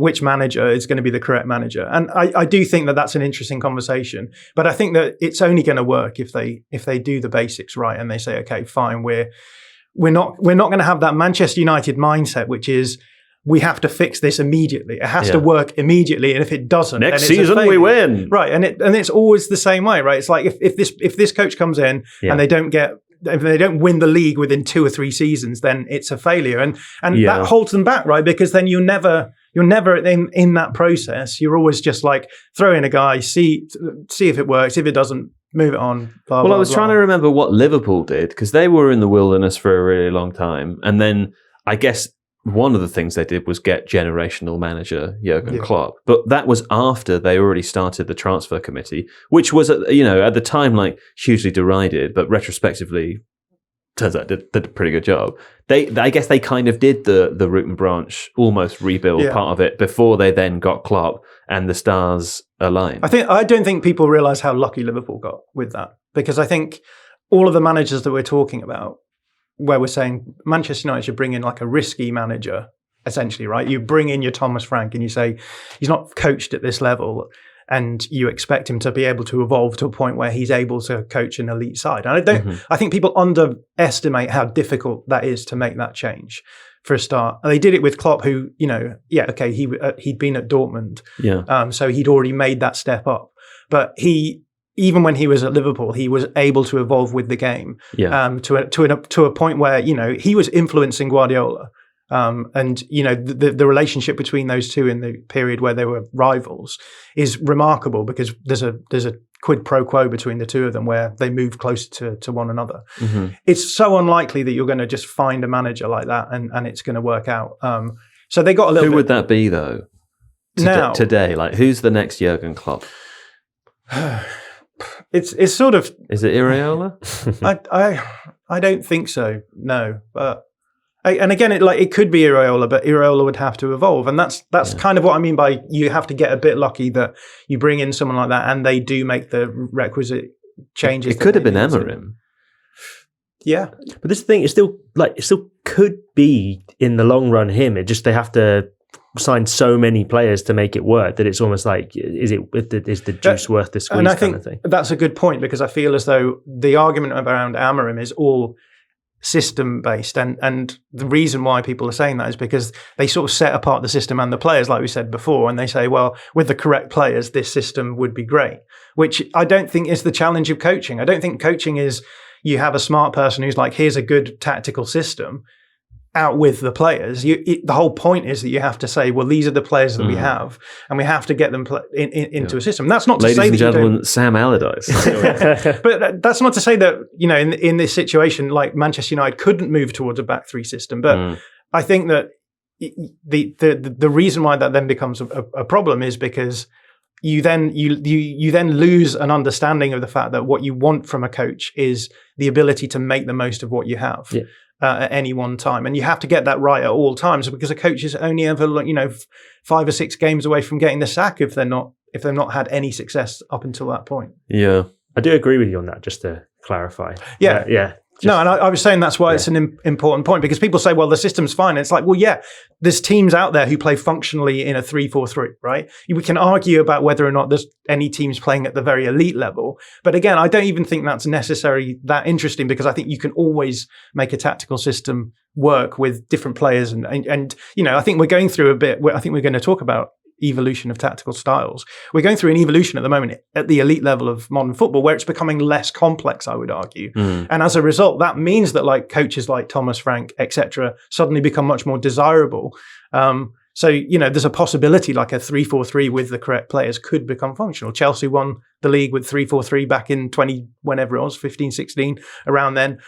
[SPEAKER 2] which manager is going to be the correct manager. And I do think that that's an interesting conversation, but I think that it's only going to work if they do the basics right and they say, okay, fine, we're not going to have that Manchester United mindset, which is we have to fix this immediately. It has to work immediately, and if it doesn't,
[SPEAKER 1] next
[SPEAKER 2] then it's
[SPEAKER 1] season we win.
[SPEAKER 2] Right, and it's always the same way, right? It's like if this coach comes in and they don't win the league within 2 or 3 seasons, then it's a failure, and that holds them back, right? Because then you're never in that process. You're always just like throw in a guy, see if it works. If it doesn't, move it on. Blah,
[SPEAKER 1] I was trying to remember what Liverpool did, because they were in the wilderness for a really long time, and then I guess one of the things they did was get generational manager Jurgen Klopp, but that was after they already started the transfer committee, which was at the time like hugely derided, but retrospectively turns out did a pretty good job. I guess they kind of did the root and branch almost rebuild part of it before they then got Klopp and the stars aligned.
[SPEAKER 2] I don't think people realise how lucky Liverpool got with that, because I think all of the managers that we're talking about, where we're saying Manchester United should bring in like a risky manager, essentially, right? You bring in your Thomas Frank and you say he's not coached at this level, and you expect him to be able to evolve to a point where he's able to coach an elite side. And I think people underestimate how difficult that is to make that change for a start. And they did it with Klopp, who, he'd been at Dortmund. So he'd already made that step up. But even when he was at Liverpool, he was able to evolve with the game to a point where, he was influencing Guardiola. The relationship between those two in the period where they were rivals is remarkable, because there's a quid pro quo between the two of them where they move closer to one another. Mm-hmm. It's so unlikely that you're going to just find a manager like that and it's going to work out. So they got a little.
[SPEAKER 1] Who would that be though? Today, like who's the next Jurgen Klopp?
[SPEAKER 2] It's sort of.
[SPEAKER 1] Is it Iraola?
[SPEAKER 2] I don't think so. No, but. And again, it could be Iraola, but Iraola would have to evolve, and that's kind of what I mean by you have to get a bit lucky that you bring in someone like that and they do make the requisite changes.
[SPEAKER 1] It could have been Amorim.
[SPEAKER 2] Yeah,
[SPEAKER 5] but this thing is still could be in the long run him. It just they have to sign so many players to make it work that it's almost like is the juice worth the squeeze?
[SPEAKER 2] And I
[SPEAKER 5] kind
[SPEAKER 2] think
[SPEAKER 5] of thing.
[SPEAKER 2] That's a good point, because I feel as though the argument around Amorim is all system based, and the reason why people are saying that is because they sort of set apart the system and the players, like we said before, and they say, well, with the correct players, this system would be great, which I don't think is the challenge of coaching. I don't think coaching is you have a smart person who's like, here's a good tactical system, out with the players. The whole point is that you have to say, well, these are the players that we have, and we have to get them into a system. That's not to
[SPEAKER 1] Ladies
[SPEAKER 2] say
[SPEAKER 1] and
[SPEAKER 2] that
[SPEAKER 1] gentlemen, Sam Allardyce.
[SPEAKER 2] but that's not to say that, you know, in this situation, like Manchester United couldn't move towards a back three system. But I think that the reason why that then becomes a problem is because you then lose an understanding of the fact that what you want from a coach is the ability to make the most of what you have. Yeah. At any one time, and you have to get that right at all times, because a coach is only ever, 5 or 6 games away from getting the sack if they've not had any success up until that point.
[SPEAKER 1] Yeah,
[SPEAKER 5] I do agree with you on that. Just to clarify,
[SPEAKER 2] yeah. No, and I was saying that's why it's an important point, because people say, well, the system's fine. And it's like, well, yeah, there's teams out there who play functionally in a 3-4-3, right? We can argue about whether or not there's any teams playing at the very elite level. But again, I don't even think that's necessarily that interesting, because I think you can always make a tactical system work with different players. And I think we're going through I think we're going to talk about evolution of tactical styles. We're going through an evolution at the moment at the elite level of modern football, where it's becoming less complex, I would argue. And as a result, that means that like coaches like Thomas Frank, etc., suddenly become much more desirable. So, there's a possibility like a 3-4-3 with the correct players could become functional. Chelsea won the league with 3-4-3 back in whenever it was, 15, 16, around then.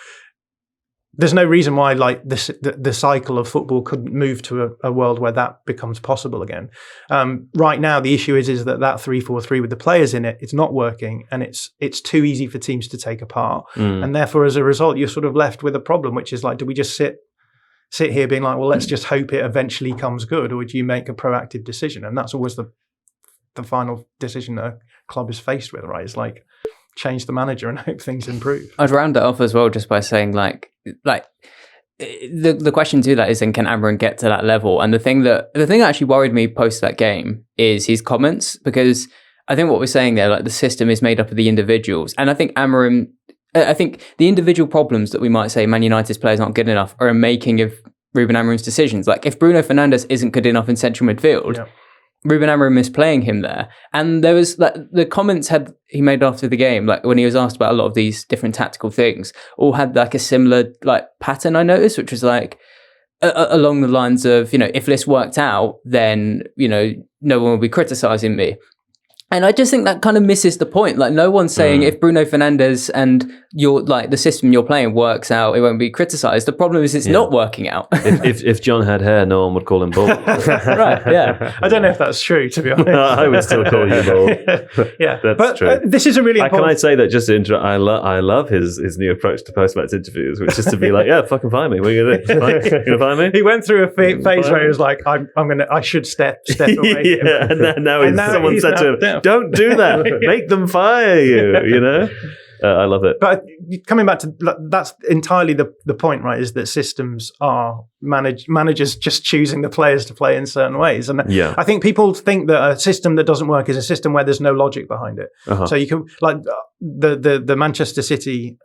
[SPEAKER 2] There's no reason why like the cycle of football couldn't move to a world where that becomes possible again. Right now, the issue is that 3-4-3 with the players in it, it's not working, and it's too easy for teams to take apart. And therefore, as a result, you're sort of left with a problem, which is like, do we just sit here being like, well, let's just hope it eventually comes good, or do you make a proactive decision? And that's always the final decision that a club is faced with, right? It's like, change the manager and hope things improve.
[SPEAKER 3] I'd round it off as well just by saying like the question to that is, then can Amorim get to that level? And the thing that actually worried me post that game is his comments, because I think what we're saying there, like the system is made up of the individuals, and I think the individual problems that we might say Man United's players aren't good enough are a making of Ruben Amorim's decisions. Like if Bruno Fernandes isn't good enough in central midfield, Ruben Amorim is playing him there. And there was like the comments he made after the game, like when he was asked about a lot of these different tactical things, all had like a similar like pattern I noticed, which was like along the lines of, if this worked out, then, no one will be criticizing me. And I just think that kind of misses the point. Like no one's saying if Bruno Fernandes and the system you're playing works out, it won't be criticised. The problem is it's not working out.
[SPEAKER 1] if John had hair, no one would call him bald.
[SPEAKER 3] Right, yeah.
[SPEAKER 2] I don't know if that's true, to be honest.
[SPEAKER 1] I would still call you bald.
[SPEAKER 2] Yeah,
[SPEAKER 1] that's true.
[SPEAKER 2] This is a really important...
[SPEAKER 1] Can I say that just to I love his new approach to post-match interviews, which is to be like, yeah, fucking find me. What are you going to do? You going to find me?
[SPEAKER 2] He went through a phase where he was like, I should step away.
[SPEAKER 1] Yeah, and now someone said to him, don't do that. Make them fire you, I love it.
[SPEAKER 2] But coming back to that's entirely the point, right? Is that systems are managers just choosing the players to play in certain ways, and I think people think that a system that doesn't work is a system where there's no logic behind it. So you can like the Manchester City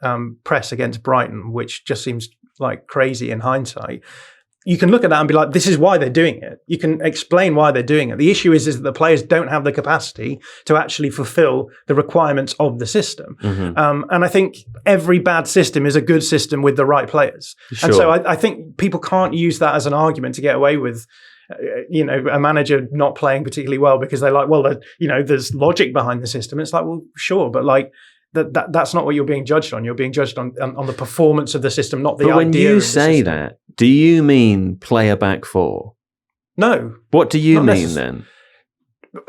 [SPEAKER 2] press against Brighton, which just seems like crazy in hindsight. You can look at that and be like, this is why they're doing it. You can explain why they're doing it. The issue is that the players don't have the capacity to actually fulfill the requirements of the system. And I think every bad system is a good system with the right players. Sure. And so I think people can't use that as an argument to get away with a manager not playing particularly well, because they're like, well, there's logic behind the system. It's like, well, sure, but like, that's not what you're being judged on. You're being judged on the performance of the system, not the idea. But when
[SPEAKER 1] you say that, do you mean play a back four?
[SPEAKER 2] No.
[SPEAKER 1] What do you mean then?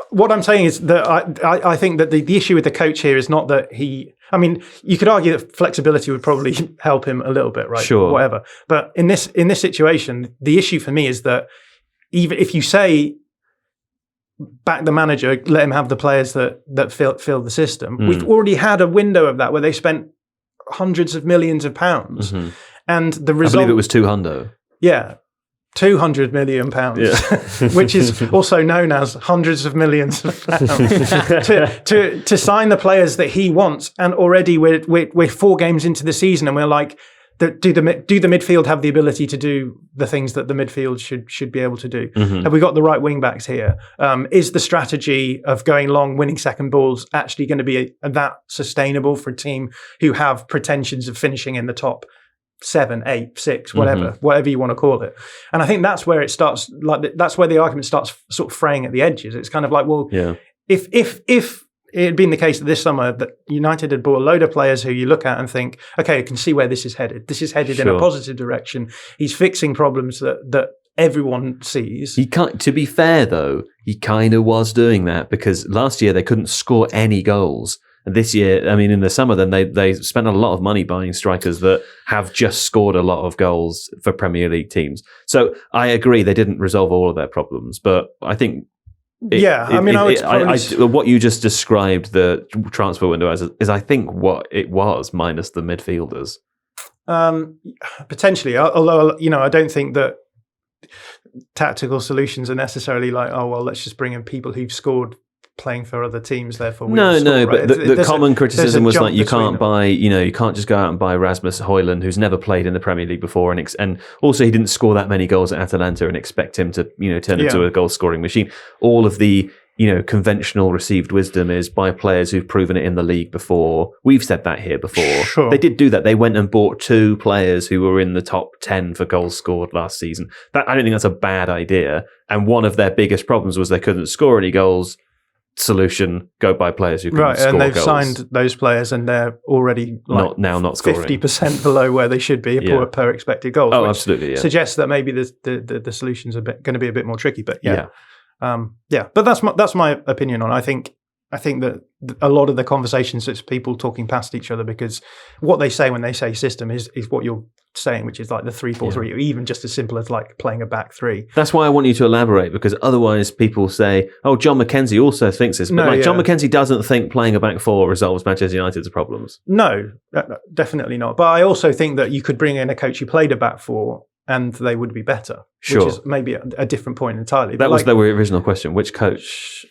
[SPEAKER 2] What I'm saying is that I think that the issue with the coach here is not that you could argue that flexibility would probably help him a little bit, right?
[SPEAKER 1] Sure.
[SPEAKER 2] Whatever. But in this situation, the issue for me is that even if you say back the manager, let him have the players that fill the system. We've already had a window of that where they spent hundreds of millions of pounds, and the result.
[SPEAKER 1] I believe it was 200.
[SPEAKER 2] Yeah, 200 million pounds, which is also known as hundreds of millions of pounds to sign the players that he wants. And already we're 4 games into the season, and we're like, do the midfield have the ability to do the things that the midfield should be able to do?
[SPEAKER 1] Mm-hmm.
[SPEAKER 2] Have we got the right wing backs here? Is the strategy of going long, winning second balls actually going to be that sustainable for a team who have pretensions of finishing in the top 7, 8, 6, whatever you want to call it? And I think that's where it starts. That's where the argument starts sort of fraying at the edges. It's kind of like, well, if it had been the case that this summer that United had bought a load of players who you look at and think, okay, I can see where this is headed. This is headed in a positive direction. He's fixing problems that everyone sees.
[SPEAKER 1] He can't. To be fair, though, he kind of was doing that because last year they couldn't score any goals. And this year, I mean, in the summer, then they spent a lot of money buying strikers that have just scored a lot of goals for Premier League teams. So I agree they didn't resolve all of their problems, but I think. What you just described the transfer window as is, I think, what it was minus the midfielders.
[SPEAKER 2] Potentially, although I don't think that tactical solutions are necessarily like, oh well, let's just bring in people who've scored playing for other teams. Therefore,
[SPEAKER 1] but the common criticism was like you can't just go out and buy Rasmus Højlund, who's never played in the Premier League before, and also he didn't score that many goals at Atalanta, and expect him to turn into a goal scoring machine. All of the conventional received wisdom is by players who've proven it in the league before. We've said that here before.
[SPEAKER 2] Sure.
[SPEAKER 1] They did do that. They went and bought 2 players who were in the top 10 for goals scored last season. I don't think that's a bad idea. And one of their biggest problems was they couldn't score any goals. Solution: go buy players who can score goals.
[SPEAKER 2] And they've signed those players, and they're already not scoring 50% below where they should be per expected goals.
[SPEAKER 1] Oh, absolutely. Yeah.
[SPEAKER 2] Suggests that maybe the solutions are going to be a bit more tricky. But but that's my opinion on it. I think that a lot of the conversations, it's people talking past each other because what they say when they say system is what you're saying, which is like the 3-4-3, or even just as simple as like playing a back 3.
[SPEAKER 1] That's why I want you to elaborate, because otherwise people say, oh, John McKenzie also thinks this. But John McKenzie doesn't think playing a back 4 resolves Manchester United's problems.
[SPEAKER 2] No, definitely not. But I also think that you could bring in a coach who played a back 4 and they would be better.
[SPEAKER 1] Sure.
[SPEAKER 2] Which is maybe a different point entirely.
[SPEAKER 1] That was the original question. Which coach?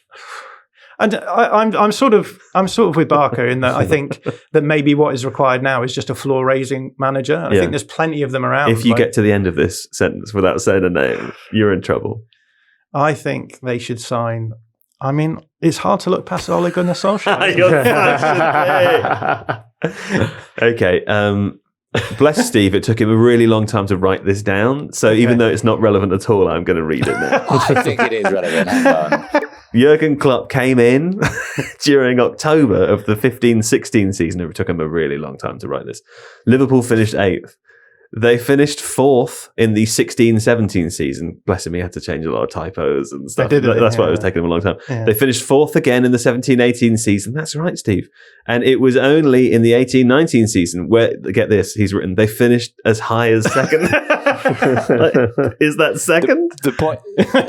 [SPEAKER 2] And I'm sort of with Barker in that I think that maybe what is required now is just a floor-raising manager. I think there's plenty of them around.
[SPEAKER 1] If you get to the end of this sentence without saying a name, you're in trouble.
[SPEAKER 2] I think they should sign. I mean, it's hard to look past Ole Gunnar Solskjaer.
[SPEAKER 1] Okay. Bless Steve, it took him a really long time to write this down. So even though it's not relevant at all, I'm going to read it now.
[SPEAKER 4] I think it is relevant. Hang on.
[SPEAKER 1] Jurgen Klopp came in during October of the 15-16 season. It took him a really long time to write this. Liverpool finished 8th. They finished 4th in the 16-17 season. Bless him, he had to change a lot of typos and stuff. That's why it was taking him a long time. Yeah. They finished 4th again in the 17-18 season. That's right, Steve. And it was only in the 18-19 season where, get this, he's written, they finished as high as second. Is that second?
[SPEAKER 4] The point,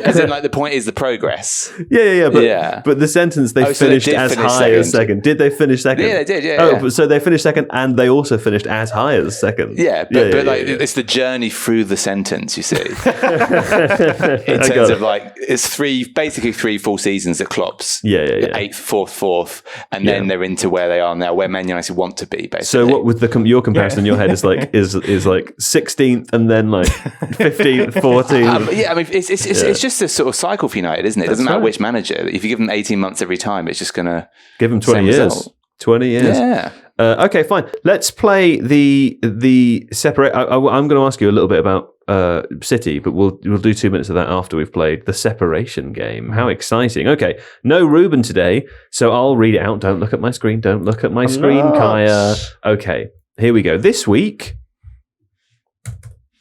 [SPEAKER 4] as in, like, the point is the progress.
[SPEAKER 1] But the sentence, they finished as high as second. Did they finish second?
[SPEAKER 4] Yeah, they did,
[SPEAKER 1] so they finished second and they also finished as high as second.
[SPEAKER 4] It's the journey through the sentence, you see. In terms of like, it's basically 3 full seasons at Klopp's. 8th, 4th, and then they're into where they are now, where Man United want to be, basically.
[SPEAKER 1] So what with your comparison in your head is like is like 16th and then like 15th, 14th.
[SPEAKER 4] I mean it's just a sort of cycle for United, isn't it? It doesn't matter which manager. If you give them 18 months every time, it's just going to
[SPEAKER 1] give them 20 years. Result. 20 years.
[SPEAKER 4] Yeah.
[SPEAKER 1] Okay, fine. Let's play the separate. I'm going to ask you a little bit about City, but we'll do 2 minutes of that after we've played the separation game. How exciting! Okay, no Ruben today, so I'll read it out. Don't look at my screen. Don't look at my screen, Kaya. Okay, here we go. This week.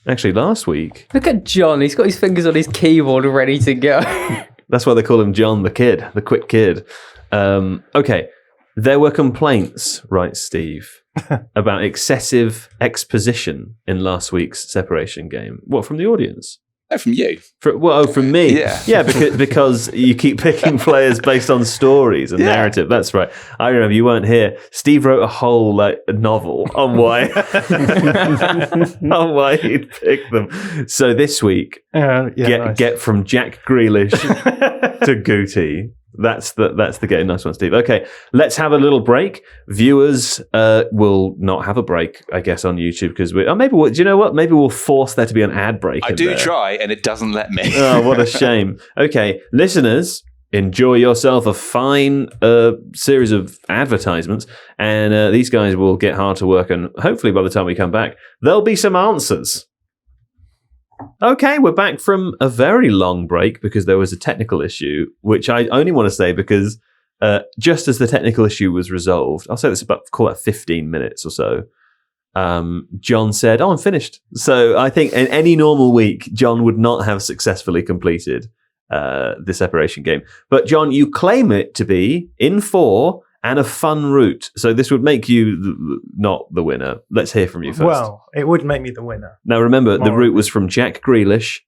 [SPEAKER 1] Actually, last week.
[SPEAKER 3] Look at John. He's got his fingers on his keyboard ready to go.
[SPEAKER 1] That's why they call him John the Kid, the quick kid. Okay. There were complaints, right, Steve, about excessive exposition in last week's separation game. What, from the audience?
[SPEAKER 4] No, from you.
[SPEAKER 1] From me. Yeah, because you keep picking players based on stories and narrative. That's right. I remember you weren't here. Steve wrote a whole novel on why he'd pick them. So this week, get from Jack Grealish to Guti. That's the game. Nice one, Steve. Okay, let's have a little break. Viewers will not have a break, I guess, on YouTube because do you know what? Maybe we'll force there to be an ad break.
[SPEAKER 4] I do try, and it doesn't let me.
[SPEAKER 1] Oh, what a shame. Okay, listeners, enjoy yourself a fine series of advertisements, and these guys will get hard to work, and hopefully by the time we come back, there'll be some answers. Okay, we're back from a very long break because there was a technical issue, which I only want to say because just as the technical issue was resolved, I'll say this call it 15 minutes or so, John said, I'm finished. So I think in any normal week, John would not have successfully completed the separation game. But John, you claim it to be in 4 and a fun route. So this would make you not the winner. Let's hear from you first.
[SPEAKER 2] Well, it would make me the winner.
[SPEAKER 1] Now remember, the route was from Jack Grealish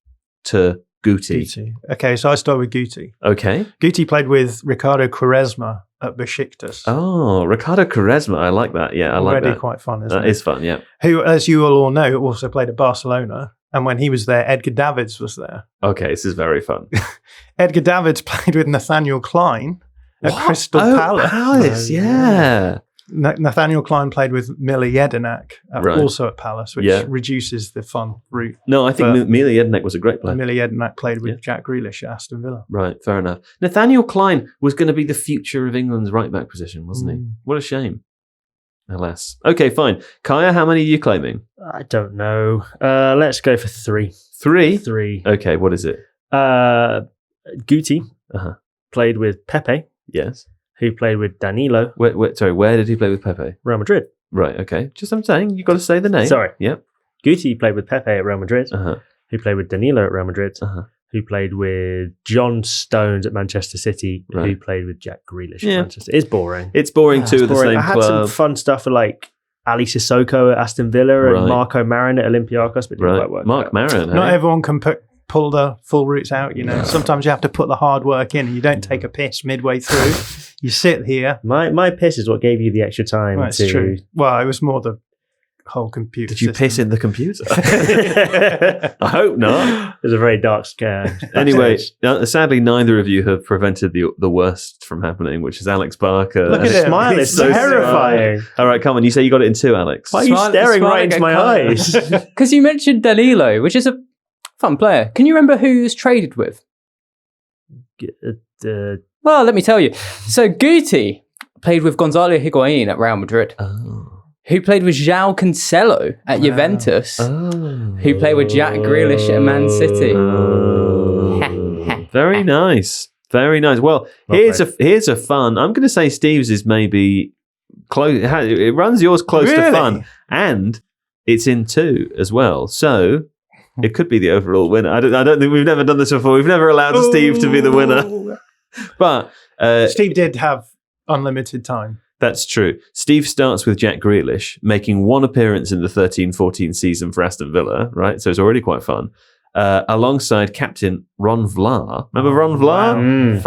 [SPEAKER 1] to Guti.
[SPEAKER 2] Okay, so I start with Guti.
[SPEAKER 1] Okay.
[SPEAKER 2] Guti played with Ricardo Quaresma at Besiktas.
[SPEAKER 1] Oh, Ricardo Quaresma. I like that. Yeah, I like that.
[SPEAKER 2] Already quite fun, isn't it?
[SPEAKER 1] That is fun, yeah.
[SPEAKER 2] Who, as you all know, also played at Barcelona. And when he was there, Edgar Davids was there.
[SPEAKER 1] Okay, this is very fun.
[SPEAKER 2] Edgar Davids played with Nathaniel Klein at Crystal Palace.
[SPEAKER 1] Palace, yeah.
[SPEAKER 2] Nathaniel Klein played with Mile Jedinak, also at Palace, which reduces the fun route.
[SPEAKER 1] No, I think Mile Jedinak was a great player.
[SPEAKER 2] Mile Jedinak played with Jack Grealish at Aston Villa.
[SPEAKER 1] Right, fair enough. Nathaniel Klein was going to be the future of England's right-back position, wasn't he? What a shame. Alas. Okay, fine. Kaya, how many are you claiming?
[SPEAKER 5] I don't know. Let's go for 3.
[SPEAKER 1] 3?
[SPEAKER 5] 3.
[SPEAKER 1] Okay, what is it?
[SPEAKER 5] Guti played with Pepe.
[SPEAKER 1] Yes.
[SPEAKER 5] Who played with Danilo.
[SPEAKER 1] Sorry, where did he play with Pepe?
[SPEAKER 5] Real Madrid.
[SPEAKER 1] Right, okay. Just I'm saying, you've got to say the name.
[SPEAKER 5] Sorry.
[SPEAKER 1] Yep.
[SPEAKER 5] Guti played with Pepe at Real Madrid. Who played with Danilo at Real Madrid. Who played with John Stones at Manchester City. Right. Who played with Jack Grealish at Manchester. It's boring.
[SPEAKER 1] It's boring too. The same
[SPEAKER 5] I had
[SPEAKER 1] club.
[SPEAKER 5] some fun stuff for like Ali Sissoko at Aston Villa and Marco Marin at Olympiacos, but didn't quite work.
[SPEAKER 1] Mark Marin.
[SPEAKER 2] Not everyone can pull the full routes out, you know. Sometimes you have to put the hard work in and you don't take a piss midway through. You sit here.
[SPEAKER 5] My piss is what gave you the extra time.
[SPEAKER 2] That's true. Well, it was more the whole computer
[SPEAKER 1] Did you
[SPEAKER 2] system.
[SPEAKER 1] piss in the computer? I hope not.
[SPEAKER 5] It was a very dark scare.
[SPEAKER 1] Anyway, sadly, neither of you have prevented the worst from happening, which is Alex Barker.
[SPEAKER 2] Look at him.
[SPEAKER 5] Smile is so terrifying.
[SPEAKER 1] All right, come on. You say you got it in 2, Alex.
[SPEAKER 5] Why are you staring right into my eyes?
[SPEAKER 3] Because you mentioned Danilo, which is a fun player. Can you remember who he was traded with? Well, let me tell you. So Guti played with Gonzalo Higuain at Real Madrid. Who played with João Cancelo at Juventus. Who played with Jack Grealish at Man City.
[SPEAKER 1] Very nice. Very nice. Well, here's a fun. I'm going to say Steve's is maybe close. It runs yours close to fun. And it's in 2 as well. So it could be the overall winner. I don't think we've never done this before. We've never allowed Steve to be the winner. But
[SPEAKER 2] Steve did have unlimited time.
[SPEAKER 1] That's true. Steve starts with Jack Grealish, making 1 appearance in the 13-14 season for Aston Villa, right? So it's already quite fun. Alongside captain Ron Vlaar. Remember Ron Vlaar?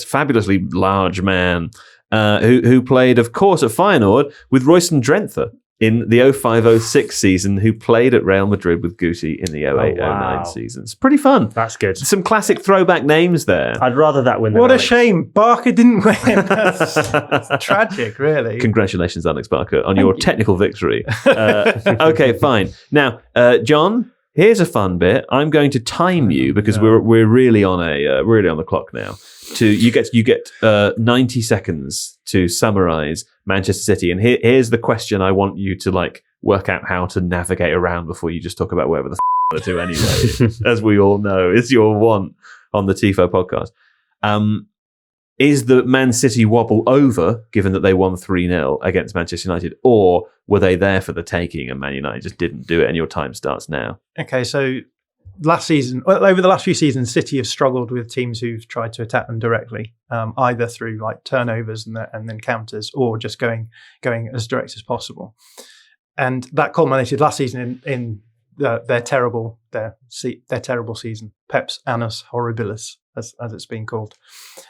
[SPEAKER 1] Fabulously large man, who played, of course, at Feyenoord with Royston Drenthe in the 05-06 season, who played at Real Madrid with Guti in the 08-09 season. It's pretty fun.
[SPEAKER 5] That's good.
[SPEAKER 1] Some classic throwback names there.
[SPEAKER 5] I'd rather that win than
[SPEAKER 2] What
[SPEAKER 5] Alex.
[SPEAKER 2] a shame. Barker didn't win. That's tragic, really.
[SPEAKER 1] Congratulations, Alex Barker, on your technical victory. Okay, fine. Now, John, here's a fun bit. I'm going to time you because we're really on the clock now. You get 90 seconds to summarize Manchester City, and here's the question I want you to work out how to navigate around before you just talk about whatever the you want to do anyway. As we all know, is your want on the Tifo podcast. Is the Man City wobble over, given that they won 3-0 against Manchester United, or were they there for the taking and Man United just didn't do it, and your time starts now?
[SPEAKER 2] Okay, so over the last few seasons, City have struggled with teams who've tried to attack them directly, either through turnovers and then counters, or just going as direct as possible. And that culminated last season in their terrible season, Pep's Annus Horribilis, as it's been called.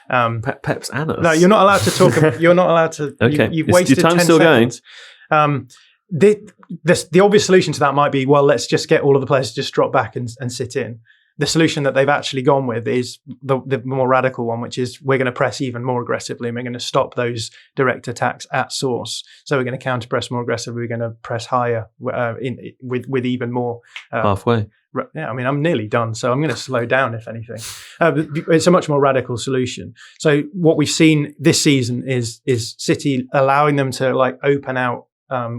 [SPEAKER 1] Pep's Annus.
[SPEAKER 2] No, you're not allowed to talk. You're not allowed to.
[SPEAKER 1] Okay,
[SPEAKER 2] you've wasted
[SPEAKER 1] your time's
[SPEAKER 2] 10
[SPEAKER 1] still
[SPEAKER 2] seconds.
[SPEAKER 1] going.
[SPEAKER 2] The obvious solution to that might be, well, let's just get all of the players to just drop back and sit in. the solution that they've actually gone with is the more radical one, which is we're going to press even more aggressively and we're going to stop those direct attacks at source. So we're going to counter press more aggressively. We're going to press higher with even more.
[SPEAKER 1] Halfway.
[SPEAKER 2] Yeah, I mean, I'm nearly done, so I'm going to slow down, if anything. It's a much more radical solution. So what we've seen this season is City allowing them to like open out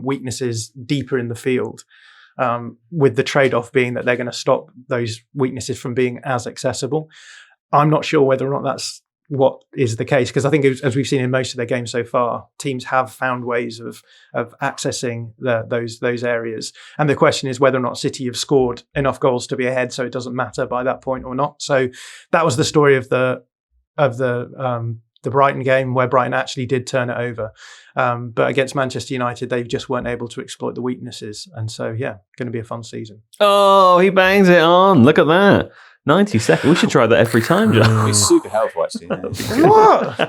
[SPEAKER 2] weaknesses deeper in the field, with the trade-off being that they're going to stop those weaknesses from being as accessible. I'm not sure whether or not that's what is the case, because I think as we've seen in most of their games so far, teams have found ways of accessing those areas. And the question is whether or not City have scored enough goals to be ahead, so it doesn't matter by that point or not. So that was the story of the Brighton game, where Brighton actually did turn it over. But against Manchester United, they just weren't able to exploit the weaknesses. And so, yeah, going to be a fun season.
[SPEAKER 1] Oh, he bangs it on. Look at that. 90 seconds. We should try that every time, John.
[SPEAKER 4] It's super helpful, actually.
[SPEAKER 2] What?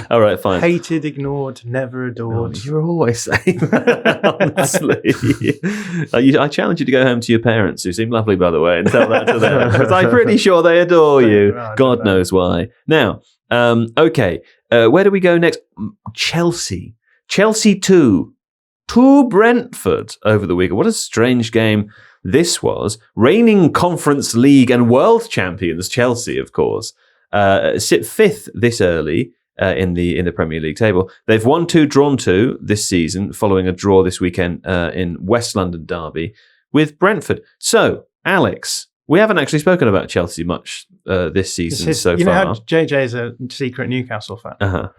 [SPEAKER 1] All right, fine.
[SPEAKER 2] Hated, ignored, never adored.
[SPEAKER 1] Oh, you're always saying that, honestly. I challenge you to go home to your parents, who seem lovely, by the way, and tell that to them. Because I'm pretty sure they adore you. God knows why. Now, okay. Where do we go next? Chelsea. Chelsea 2. 2 Brentford over the weekend. What a strange game this was. Reigning Conference League and world champions Chelsea, of course, sit 5th this early in the Premier League table. They've won 2, drawn 2 this season, following a draw this weekend in West London derby with Brentford. So, Alex, we haven't actually spoken about Chelsea much this season so far.
[SPEAKER 2] You know how JJ is a secret Newcastle fan?
[SPEAKER 1] Uh-huh.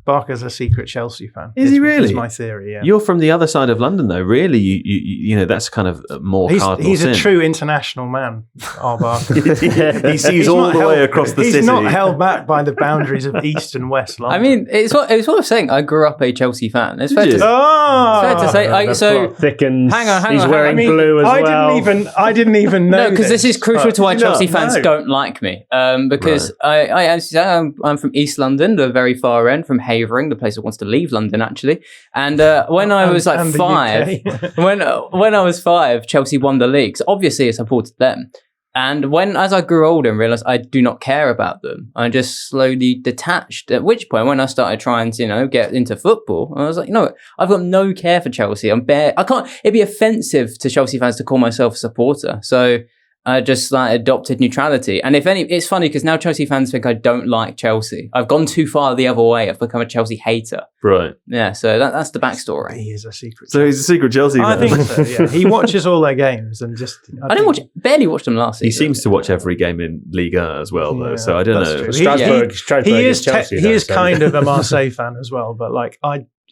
[SPEAKER 2] Barker's a secret Chelsea fan.
[SPEAKER 1] Is he really?
[SPEAKER 2] That's my theory, yeah.
[SPEAKER 1] You're from the other side of London, though. Really, you know, that's kind of more cardinal
[SPEAKER 2] He's
[SPEAKER 1] sin.
[SPEAKER 2] a true international man, our Barker.
[SPEAKER 1] He sees all the way across the city.
[SPEAKER 2] He's not held back by the boundaries of East and West London.
[SPEAKER 3] I mean, it's what I'm saying. I grew up a Chelsea fan. It's fair to say. So
[SPEAKER 5] thickens.
[SPEAKER 3] Hang on.
[SPEAKER 5] He's wearing blue as well.
[SPEAKER 2] I didn't even know.
[SPEAKER 3] No, because this is crucial to why Chelsea fans don't like me. Because I'm from East London, the very far end, from Havering, the place that wants to leave London, actually. And when I was like 5, when I was 5, Chelsea won the league. So obviously I supported them. And as I grew older and realised I do not care about them, I just slowly detached. At which point, when I started trying to, get into football, I was like, I've got no care for Chelsea. It'd be offensive to Chelsea fans to call myself a supporter. So I just adopted neutrality. And it's funny because now Chelsea fans think I don't like Chelsea. I've gone too far the other way. I've become a Chelsea hater.
[SPEAKER 1] Right.
[SPEAKER 3] Yeah, so that's the backstory.
[SPEAKER 2] He is a secret.
[SPEAKER 1] So he's a secret Chelsea fan.
[SPEAKER 2] I think so, yeah. He watches all their games and just...
[SPEAKER 3] I barely watched them last season.
[SPEAKER 1] He seems to watch every game in Liga as well, though, so I don't know.
[SPEAKER 5] Strasbourg
[SPEAKER 2] he is
[SPEAKER 5] Chelsea,
[SPEAKER 2] he is kind of a Marseille fan as well, but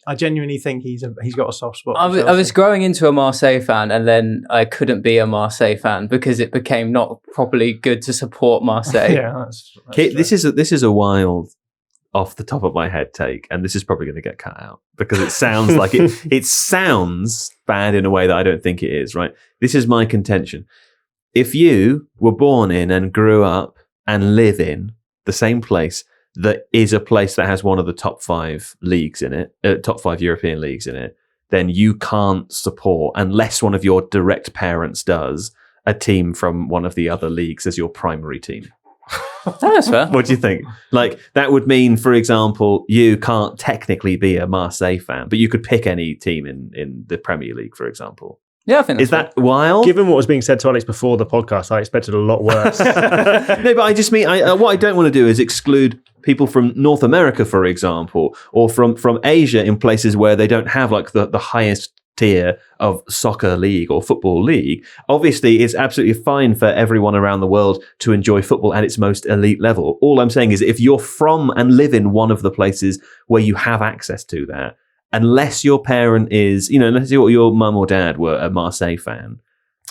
[SPEAKER 2] I genuinely think he's got a soft spot.
[SPEAKER 3] I was growing into a Marseille fan, and then I couldn't be a Marseille fan because it became not properly good to support Marseille.
[SPEAKER 2] Yeah, that's
[SPEAKER 1] this is a wild, off the top of my head take, and this is probably going to get cut out because it sounds like it sounds bad in a way that I don't think it is. Right? This is my contention. If you were born in and grew up and live in the same place that is a place that has one of the top 5 leagues in it, top 5 European leagues in it, then you can't support, unless one of your direct parents does, a team from one of the other leagues as your primary team.
[SPEAKER 3] That's fair.
[SPEAKER 1] What do you think? That would mean, for example, you can't technically be a Marseille fan, but you could pick any team in the Premier League, for example.
[SPEAKER 3] Yeah, I think that's
[SPEAKER 1] that wild?
[SPEAKER 5] Given what was being said to Alex before the podcast, I expected a lot worse.
[SPEAKER 1] No, but I just mean, what I don't want to do is exclude people from North America, for example, or from Asia in places where they don't have the highest tier of soccer league or football league. Obviously, it's absolutely fine for everyone around the world to enjoy football at its most elite level. All I'm saying is if you're from and live in one of the places where you have access to that, unless your parent is, unless your mum or dad were a Marseille fan.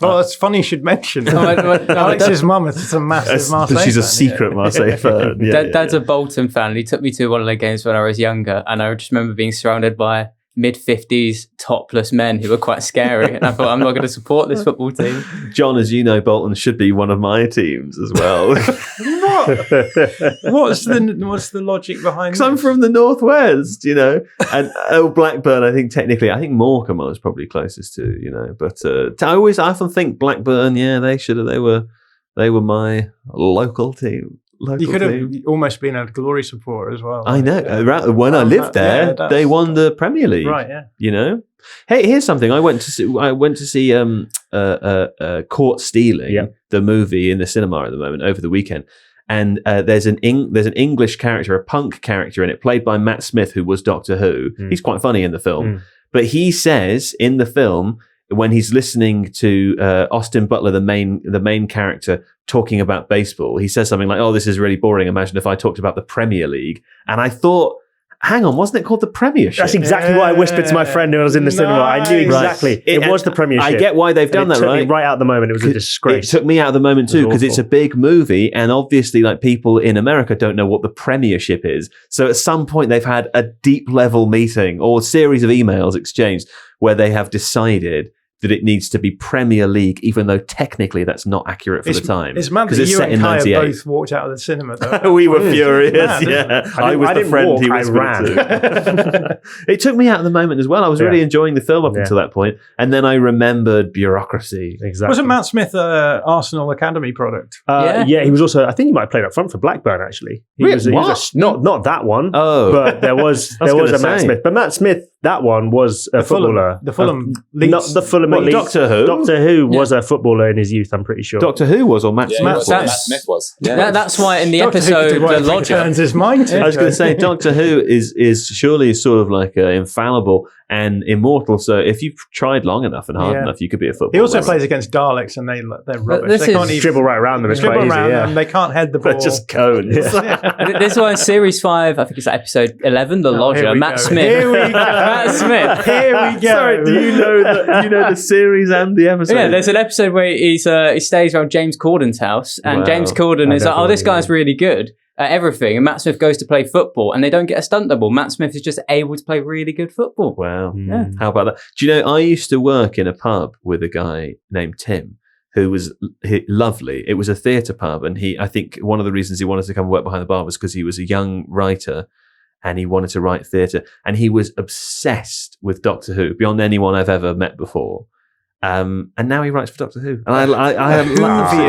[SPEAKER 2] Well, it's funny you should mention Alex's mum is a massive Marseille fan.
[SPEAKER 1] She's a secret Marseille fan.
[SPEAKER 3] Dad's a Bolton fan. He took me to one of their games when I was younger, and I just remember being surrounded by mid-50s topless men who were quite scary, and I thought, I'm not going to support this football team.
[SPEAKER 1] John, as you know, Bolton should be one of my teams as well.
[SPEAKER 2] What's the logic behind?
[SPEAKER 1] Because I'm from the northwest, and Blackburn. I think Morecambe I was probably closest to, but I often think Blackburn. Yeah, they were They were my local team.
[SPEAKER 2] You could have almost been a Glory supporter as well.
[SPEAKER 1] I know. When I lived there, they won the Premier League.
[SPEAKER 2] Right, yeah.
[SPEAKER 1] You know? Hey, here's something. I went to see Caught Stealing, the movie in the cinema at the moment over the weekend. And there's an English character, a punk character in it, played by Matt Smith, who was Doctor Who. He's quite funny in the film. But he says in the film, when he's listening to Austin Butler, the main character, talking about baseball, he says something like, "Oh, this is really boring. Imagine if I talked about the Premier League." And I thought, hang on, wasn't it called the Premiership?
[SPEAKER 5] That's exactly what I whispered to my friend who was in the cinema. I knew exactly. Right. It was the Premiership.
[SPEAKER 1] I get why they've done that, right?
[SPEAKER 5] Right out the moment, it was a disgrace.
[SPEAKER 1] It took me out of the moment too, because it's a big movie, and obviously, like, people in America don't know what the Premiership is. So at some point, they've had a deep level meeting or series of emails exchanged where they have decided that it needs to be Premier League, even though technically that's not accurate for the time.
[SPEAKER 2] It's mad that you and Kaya both walked out of the cinema, though.
[SPEAKER 1] We were furious, yeah. I was the friend he was ran. It took me out of the moment as well. I was really enjoying the film up until that point, and then I remembered bureaucracy.
[SPEAKER 5] Exactly.
[SPEAKER 2] Wasn't Matt Smith Arsenal Academy product?
[SPEAKER 5] Yeah, he was also, I think he might have played up front for Blackburn, actually. He was not that one, but there was a Matt Smith. But Matt Smith, that one was a footballer.
[SPEAKER 2] The Fulham
[SPEAKER 5] Leeds. Not the Fulham Leeds.
[SPEAKER 1] Doctor Who?
[SPEAKER 5] Doctor Who was a footballer in his youth, I'm pretty sure.
[SPEAKER 1] Doctor Who was, or Matt Smith was?
[SPEAKER 4] Matt Smith was. Yeah.
[SPEAKER 3] That's why in the Doctor episode, The Lodger
[SPEAKER 2] turns his mind to.
[SPEAKER 1] I was going to say, Doctor Who is surely sort of like infallible and immortal. So if you've tried long enough and hard enough, you could be a footballer.
[SPEAKER 2] He also plays against Daleks, and they're rubbish. They can't even
[SPEAKER 5] dribble right around them. It's quite easy.
[SPEAKER 2] Them, they can't head the ball.
[SPEAKER 1] They're just cones.
[SPEAKER 3] This one, Series 5, I think it's episode 11, The Lodger. Matt Smith.
[SPEAKER 2] Here we go.
[SPEAKER 3] Matt Smith.
[SPEAKER 2] Here we go.
[SPEAKER 1] Sorry, do you know the series and the episode?
[SPEAKER 3] Yeah, there's an episode where he stays around James Corden's house, and James Corden is like, "Oh, this guy's really good at everything," and Matt Smith goes to play football, and they don't get a stunt double. Matt Smith is just able to play really good football.
[SPEAKER 1] Wow. Yeah. How about that? Do you know, I used to work in a pub with a guy named Tim, who was lovely. It was a theatre pub, and I think one of the reasons he wanted to come work behind the bar was because he was a young writer, and he wanted to write theatre, and he was obsessed with Doctor Who beyond anyone I've ever met before. And now he writes for Doctor Who, and I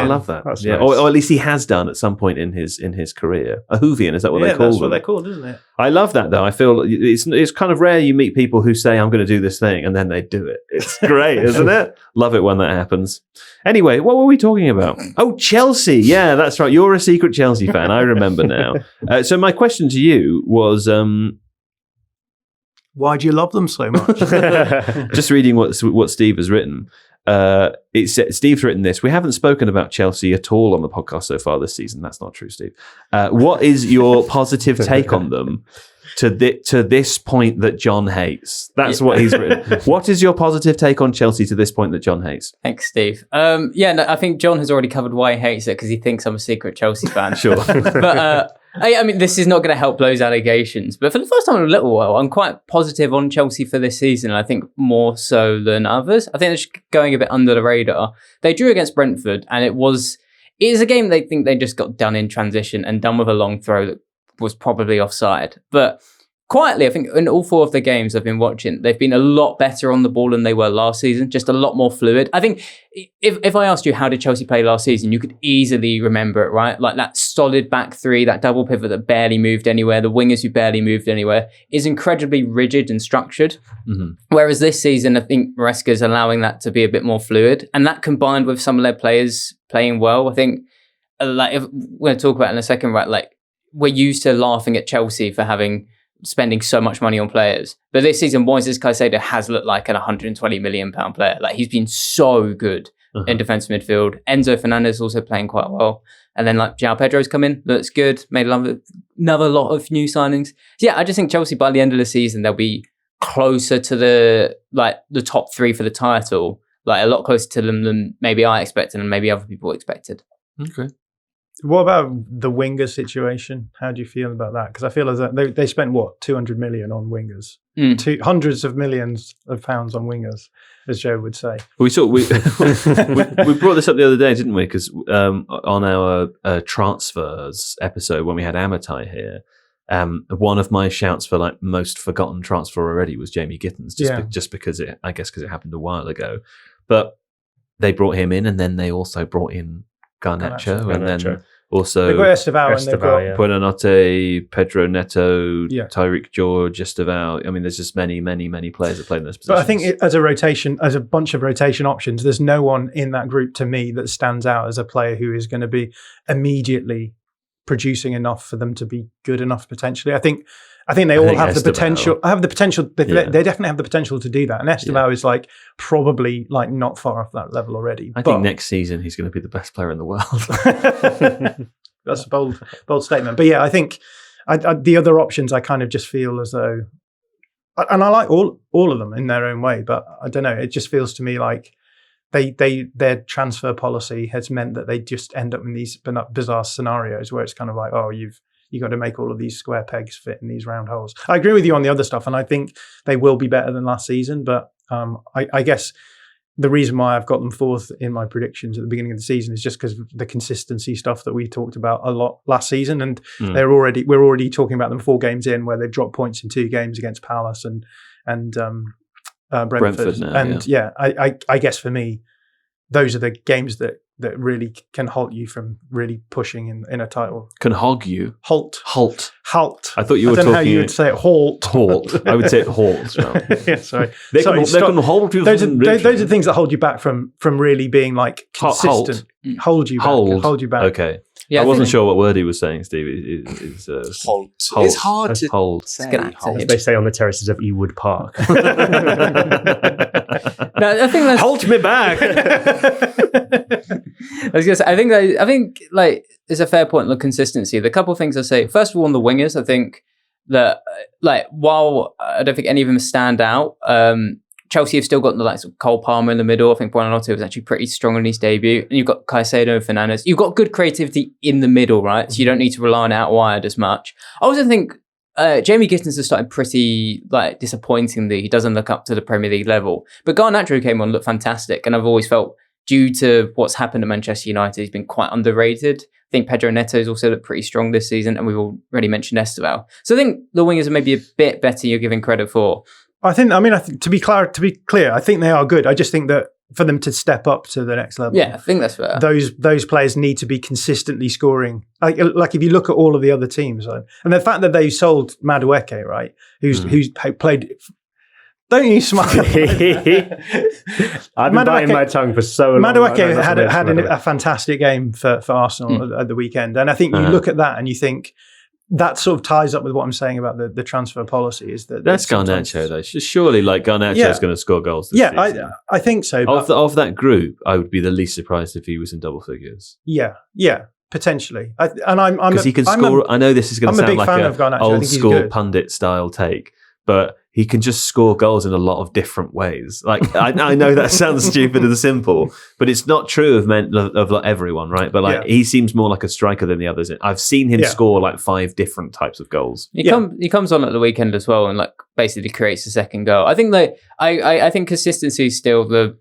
[SPEAKER 1] love that. That's nice. Or at least he has done at some point in his career. A Whovian, is that what they call them?
[SPEAKER 2] That's what they're called, isn't it?
[SPEAKER 1] I love that, though. I feel it's kind of rare you meet people who say, "I'm going to do this thing," and then they do it. It's great, isn't it? Love it when that happens. Anyway, what were we talking about? Oh, Chelsea. Yeah, that's right. You're a secret Chelsea fan. I remember now. So my question to you was,
[SPEAKER 2] why do you love them so much?
[SPEAKER 1] Just reading what Steve has written. Steve's written this. We haven't spoken about Chelsea at all on the podcast so far this season. That's not true, Steve. What is your positive take on them to this point that John hates? That's what he's written. What is your positive take on Chelsea to this point that John hates?
[SPEAKER 3] Thanks, Steve. I think John has already covered why he hates it, because he thinks I'm a secret Chelsea fan.
[SPEAKER 1] Sure.
[SPEAKER 3] But I mean, this is not going to help those allegations. But for the first time in a little while, I'm quite positive on Chelsea for this season. I think more so than others. I think they're just going a bit under the radar. They drew against Brentford, and it is a game they think they just got done in transition and done with a long throw that was probably offside. But quietly, I think in all 4 of the games I've been watching, they've been a lot better on the ball than they were last season, just a lot more fluid. I think if I asked you how did Chelsea play last season, you could easily remember it, right? Like that solid back 3, that double pivot that barely moved anywhere, the wingers who barely moved anywhere, is incredibly rigid and structured. Mm-hmm. Whereas this season, I think Maresca's allowing that to be a bit more fluid. And that combined with some of their players playing well, I think, like, if we're going to talk about it in a second, right? Like, we're used to laughing at Chelsea for spending so much money on players. But this season, Moises Caicedo has looked like an £120 million player. Like, he's been so good in defensive midfield. Enzo Fernandez also playing quite well. And then like João Pedro's come in, looks good, made another lot of new signings. So yeah, I just think Chelsea by the end of the season, they'll be closer to the top 3 for the title, like a lot closer to them than maybe I expected and maybe other people expected.
[SPEAKER 1] Okay.
[SPEAKER 2] What about the winger situation? How do you feel about that? Because I feel as that they spent 200 million on wingers, hundreds of millions of pounds on wingers, as Joe would say.
[SPEAKER 1] We brought this up the other day, didn't we? Because on our transfers episode when we had Amatai here, one of my shouts for like most forgotten transfer already was Jamie Gittins, just because it happened a while ago. But they brought him in, and then they also brought in Garnacho, and then also
[SPEAKER 2] they've got Estevao and they've got
[SPEAKER 1] Buonanotte, Pedro Neto, Tyreek George, Estevao. I mean, there's just many players that play in those positions.
[SPEAKER 2] But I think as a bunch of rotation options, there's no one in that group to me that stands out as a player who is going to be immediately producing enough for them to be good enough potentially. I think they all have the potential. They definitely have the potential to do that. And Estevao is like probably like not far off that level already.
[SPEAKER 1] I think next season he's going to be the best player in the world.
[SPEAKER 2] That's a bold statement. But yeah, I think the other options I kind of just feel as though, and I like all of them in their own way, but I don't know. It just feels to me like their transfer policy has meant that they just end up in these bizarre scenarios where it's kind of like, oh, you got to make all of these square pegs fit in these round holes. I agree with you on the other stuff, and I think they will be better than last season. But I guess the reason why I've got them fourth in my predictions at the beginning of the season is just because of the consistency stuff that we talked about a lot last season, and we're already talking about them 4 games in where they've dropped points in 2 games against Palace and Brentford now, and I guess for me, those are the games that really can halt you from really pushing in a title.
[SPEAKER 1] Can hog you?
[SPEAKER 2] Halt.
[SPEAKER 1] I thought you were talking. I don't know how
[SPEAKER 2] you would say it. Halt.
[SPEAKER 1] I would say it halt.
[SPEAKER 2] Yeah, sorry.
[SPEAKER 1] They can hold you.
[SPEAKER 2] Those are things that hold you back from really being like consistent. Hold you back.
[SPEAKER 1] Okay. Yeah, I wasn't sure what word he was saying, Steve.
[SPEAKER 4] Halt. It's hard to
[SPEAKER 1] hold.
[SPEAKER 5] They say on the terraces of Ewood Park.
[SPEAKER 3] No, I think that's...
[SPEAKER 1] Hold me back.
[SPEAKER 3] I was gonna say, I think like it's a fair point on the consistency. The couple of things I say. First of all, on the wingers, I think that like while I don't think any of them stand out, Chelsea have still got the likes of Cole Palmer in the middle. I think Buonanotte was actually pretty strong in his debut. And you've got Caicedo and Fernandes. You've got good creativity in the middle, right? So you don't need to rely on out wide as much. I also think Jamie Gittins has started pretty like disappointingly. He doesn't look up to the Premier League level. But Garnacho came on and looked fantastic. And I've always felt due to what's happened at Manchester United, he's been quite underrated. I think Pedro Neto's also looked pretty strong this season. And we've already mentioned Estevao. So I think the wingers are maybe a bit better you're giving credit for.
[SPEAKER 2] I think to be clear, I think they are good. I just think that for them to step up to the next level,
[SPEAKER 3] I think that's fair.
[SPEAKER 2] Those players need to be consistently scoring. Like if you look at all of the other teams, and the fact that they sold Madueke, right, who's played. Don't you smile?
[SPEAKER 5] I've been biting my tongue for so long.
[SPEAKER 2] Madueke had a fantastic game for Arsenal at the weekend, and I think you look at that and you think. That sort of ties up with what I'm saying about the transfer policy. Is that's
[SPEAKER 1] Garnacho though? Surely, like Garnacho is going to score goals. This season.
[SPEAKER 2] I think so.
[SPEAKER 1] Of that group, I would be the least surprised if he was in double figures.
[SPEAKER 2] Yeah, potentially. Because
[SPEAKER 1] he can score. I know this is going to sound like an old school pundit style take, but he can just score goals in a lot of different ways. Like I know that sounds stupid and simple, but it's not true of everyone, right? But he seems more like a striker than the others. I've seen him score like 5 different types of goals.
[SPEAKER 3] He comes on at the weekend as well and like basically creates a second goal. I think like I think consistency is still the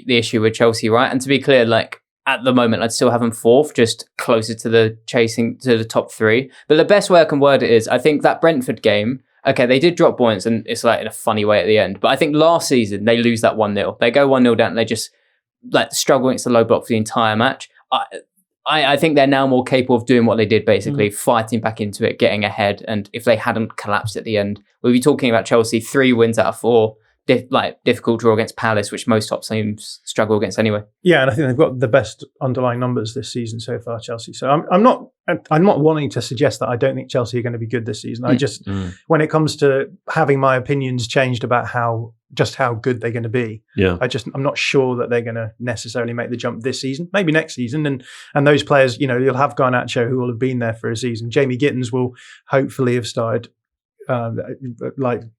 [SPEAKER 3] issue with Chelsea, right? And to be clear, like at the moment, I'd still have them 4th, just closer to the chasing to the top 3. But the best way I can word it is, I think that Brentford game. Okay, they did drop points and it's like in a funny way at the end. But I think last season, they lose that 1-0. They go 1-0 down and they just like struggle against the low block for the entire match. I think they're now more capable of doing what they did, basically, fighting back into it, getting ahead. And if they hadn't collapsed at the end, we'll be talking about Chelsea 3 wins out of 4. Difficult draw against Palace, which most top teams struggle against anyway.
[SPEAKER 2] Yeah, and I think they've got the best underlying numbers this season so far, Chelsea. So I'm not wanting to suggest that I don't think Chelsea are going to be good this season. I just, when it comes to having my opinions changed about how good they're going to be, I'm not sure that they're going to necessarily make the jump this season. Maybe next season, and those players, you'll have Garnacho who will have been there for a season. Jamie Gittins will hopefully have started.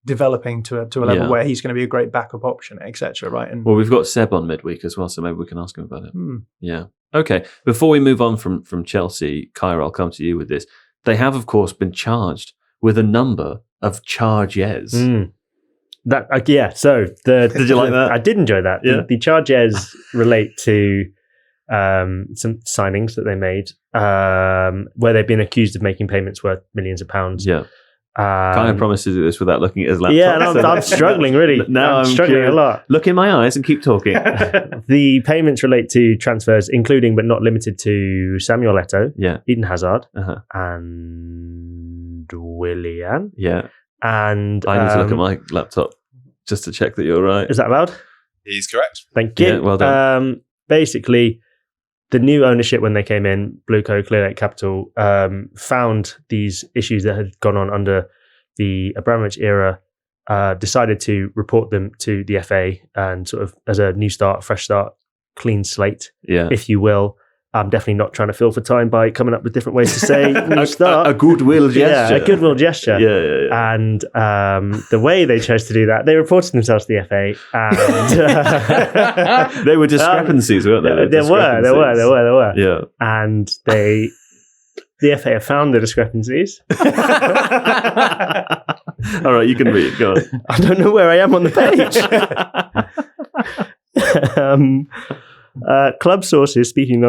[SPEAKER 2] Developing to a level where he's going to be a great backup option, etc. Right? And
[SPEAKER 1] we've got Seb on midweek as well, so maybe we can ask him about it. Yeah. Okay. Before we move on from Chelsea, Kyra, I'll come to you with this. They have, of course, been charged with a number of charges.
[SPEAKER 5] So did you like that? I did enjoy that.
[SPEAKER 1] Yeah.
[SPEAKER 5] The charges relate to some signings that they made, where they've been accused of making payments worth millions of pounds.
[SPEAKER 1] Yeah. Kaya promised to do this without looking at his laptop.
[SPEAKER 5] Yeah, and I'm struggling really.
[SPEAKER 1] Now I'm
[SPEAKER 5] struggling
[SPEAKER 1] curious.
[SPEAKER 5] a lot.
[SPEAKER 1] Look in my eyes and keep talking.
[SPEAKER 5] The payments relate to transfers, including but not limited to Samuel Eto'o, Eden Hazard, and Willian.
[SPEAKER 1] Yeah.
[SPEAKER 5] And
[SPEAKER 1] I need to look at my laptop just to check that you're right.
[SPEAKER 5] Is that allowed?
[SPEAKER 4] He's correct.
[SPEAKER 5] Thank you.
[SPEAKER 1] Yeah, well done.
[SPEAKER 5] Basically, the new ownership when they came in, Blueco, Clear Lake Capital, found these issues that had gone on under the Abramovich era, decided to report them to the FA and sort of as a new start, fresh start, clean slate, if you will. I'm definitely not trying to fill for time by coming up with different ways to say new start.
[SPEAKER 1] A goodwill gesture.
[SPEAKER 5] Yeah, a goodwill gesture.
[SPEAKER 1] Yeah.
[SPEAKER 5] And the way they chose to do that, they reported themselves to the FA. And
[SPEAKER 1] there were discrepancies, weren't there?
[SPEAKER 5] There were.
[SPEAKER 1] Yeah.
[SPEAKER 5] And the FA have found the discrepancies.
[SPEAKER 1] All right, you can read. Go on.
[SPEAKER 5] I don't know where I am on the page. Club sources speaking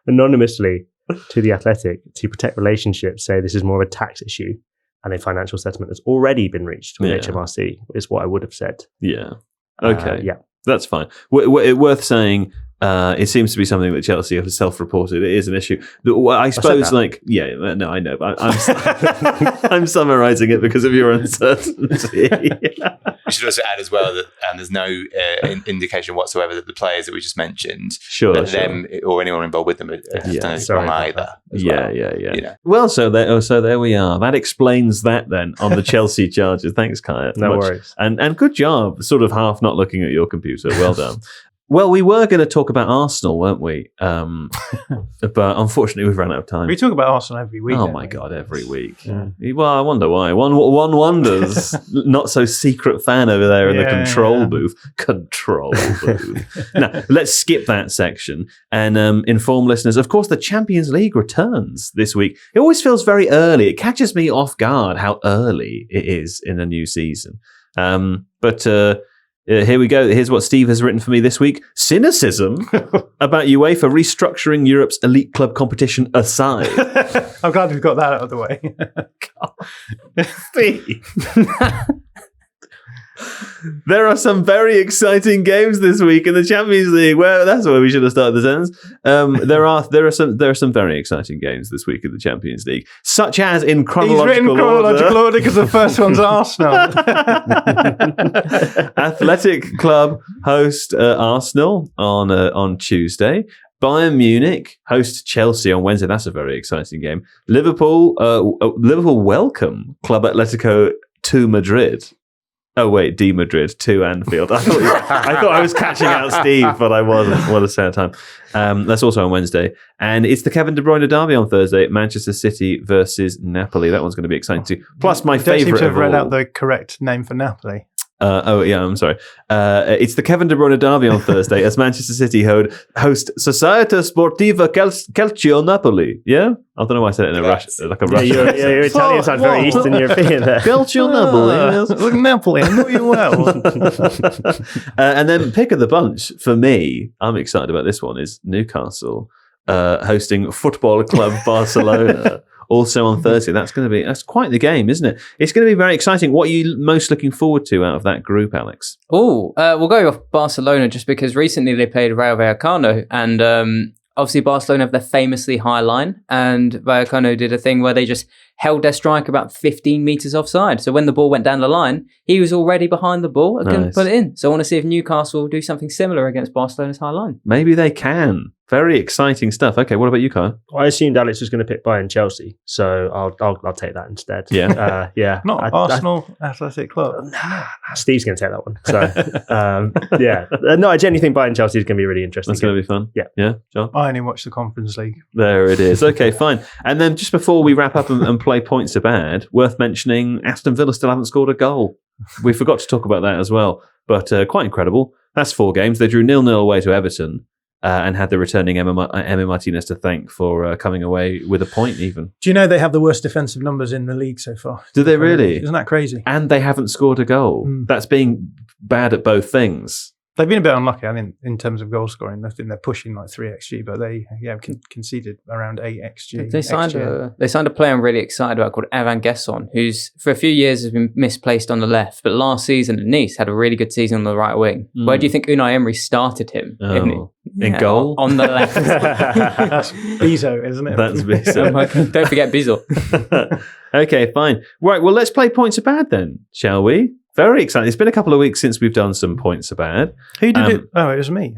[SPEAKER 5] anonymously to The Athletic to protect relationships say this is more of a tax issue and a financial settlement has already been reached with HMRC is what I would have said.
[SPEAKER 1] Yeah. Okay. That's fine. Worth saying, it seems to be something that Chelsea have self-reported. It is an issue. I suppose, I know, but I'm summarising it because of your uncertainty.
[SPEAKER 4] We should also add as well that there's no indication whatsoever that the players that we just mentioned, them or anyone involved with them, have done anything wrong either.
[SPEAKER 1] Yeah. You know. Well, so there we are. That explains that then on the Chelsea charges. Thanks, Kaya.
[SPEAKER 5] No worries.
[SPEAKER 1] And good job, sort of half not looking at your computer. Well done. Well, we were going to talk about Arsenal, weren't we? But unfortunately, we've run out of time.
[SPEAKER 2] We talk about Arsenal every week.
[SPEAKER 1] Oh my God, every week. Yeah. Well, I wonder why. One wonders. Not so secret fan over there in the control booth. Control booth. Now, let's skip that section and inform listeners. Of course, the Champions League returns this week. It always feels very early. It catches me off guard how early it is in a new season. Here we go. Here's what Steve has written for me this week. Cynicism about UEFA restructuring Europe's elite club competition aside.
[SPEAKER 2] I'm glad we've got that out of the way.
[SPEAKER 1] Steve. There are some very exciting games this week in the Champions League. Well, that's where we should have started the sentence. There are some very exciting games this week in the Champions League, such as in chronological
[SPEAKER 2] He's written chronological order because the first one's Arsenal.
[SPEAKER 1] Athletic Club host Arsenal on Tuesday. Bayern Munich host Chelsea on Wednesday. That's a very exciting game. Liverpool welcome Club Atletico to Madrid. Oh wait, D Madrid to Anfield. I thought I was catching out Steve, but I wasn't. What a sad time. That's also on Wednesday, and it's the Kevin De Bruyne derby on Thursday. Manchester City versus Napoli. That one's going to be exciting too. Plus, my favourite.
[SPEAKER 2] Don't seem to have read out the correct name for Napoli.
[SPEAKER 1] I'm sorry. It's the Kevin De Bruyne derby on Thursday as Manchester City host Società Sportiva Calcio Napoli. Yeah? I don't know why I said it in a Russian.
[SPEAKER 5] Your Italian sounds very Eastern European there.
[SPEAKER 1] Calcio Napoli.
[SPEAKER 2] Look, Napoli, I know you well.
[SPEAKER 1] And then pick of the bunch for me, I'm excited about this one, is Newcastle hosting Football Club Barcelona. Also on Thursday. That's quite the game, isn't it? It's going to be very exciting. What are you most looking forward to out of that group, Alex?
[SPEAKER 3] We'll go off Barcelona just because recently they played Rayo Vallecano and obviously Barcelona have their famously high line and Vallecano did a thing where they just held their striker about 15 metres offside. So when the ball went down the line, he was already behind the ball and couldn't put it in. So I want to see if Newcastle will do something similar against Barcelona's high line.
[SPEAKER 1] Maybe they can. Very exciting stuff. Okay, what about you, Kyle?
[SPEAKER 5] I assumed Alex was going to pick Bayern Chelsea, so I'll take that instead.
[SPEAKER 1] Yeah,
[SPEAKER 2] Not Arsenal Athletic Club.
[SPEAKER 5] Steve's going to take that one. So no, I genuinely think Bayern Chelsea is going to be really interesting.
[SPEAKER 1] That's going to be fun.
[SPEAKER 5] Yeah,
[SPEAKER 1] John.
[SPEAKER 2] I only watch the Conference League.
[SPEAKER 1] There it is. Okay, fine. And then just before we wrap up and play points are bad, worth mentioning Aston Villa still haven't scored a goal. We forgot to talk about that as well, but quite incredible. That's 4 games. They drew 0-0 away to Everton. And had the returning Emmy Martinez to thank for coming away with a point even.
[SPEAKER 2] Do you know they have the worst defensive numbers in the league so far?
[SPEAKER 1] Do they really?
[SPEAKER 2] Isn't that crazy?
[SPEAKER 1] And they haven't scored a goal. That's being bad at both things.
[SPEAKER 2] They've been a bit unlucky, I think, in terms of goal scoring. I think they're pushing like 3 XG, but they conceded around 8 XG.
[SPEAKER 3] They signed a player I'm really excited about called Evan Gesson, who's for a few years has been misplaced on the left, but last season at Nice had a really good season on the right wing. Where do you think Unai Emery started him?
[SPEAKER 1] In goal?
[SPEAKER 3] On the left.
[SPEAKER 2] That's Bizzo, isn't it?
[SPEAKER 1] That's Bizzo.
[SPEAKER 3] Don't forget Bizzo.
[SPEAKER 1] Okay, fine. Right, well, let's play Points Are Bad then, shall we? Very exciting. It's been a couple of weeks since we've done some Points Are Bad.
[SPEAKER 2] Who did it? Oh, it was me.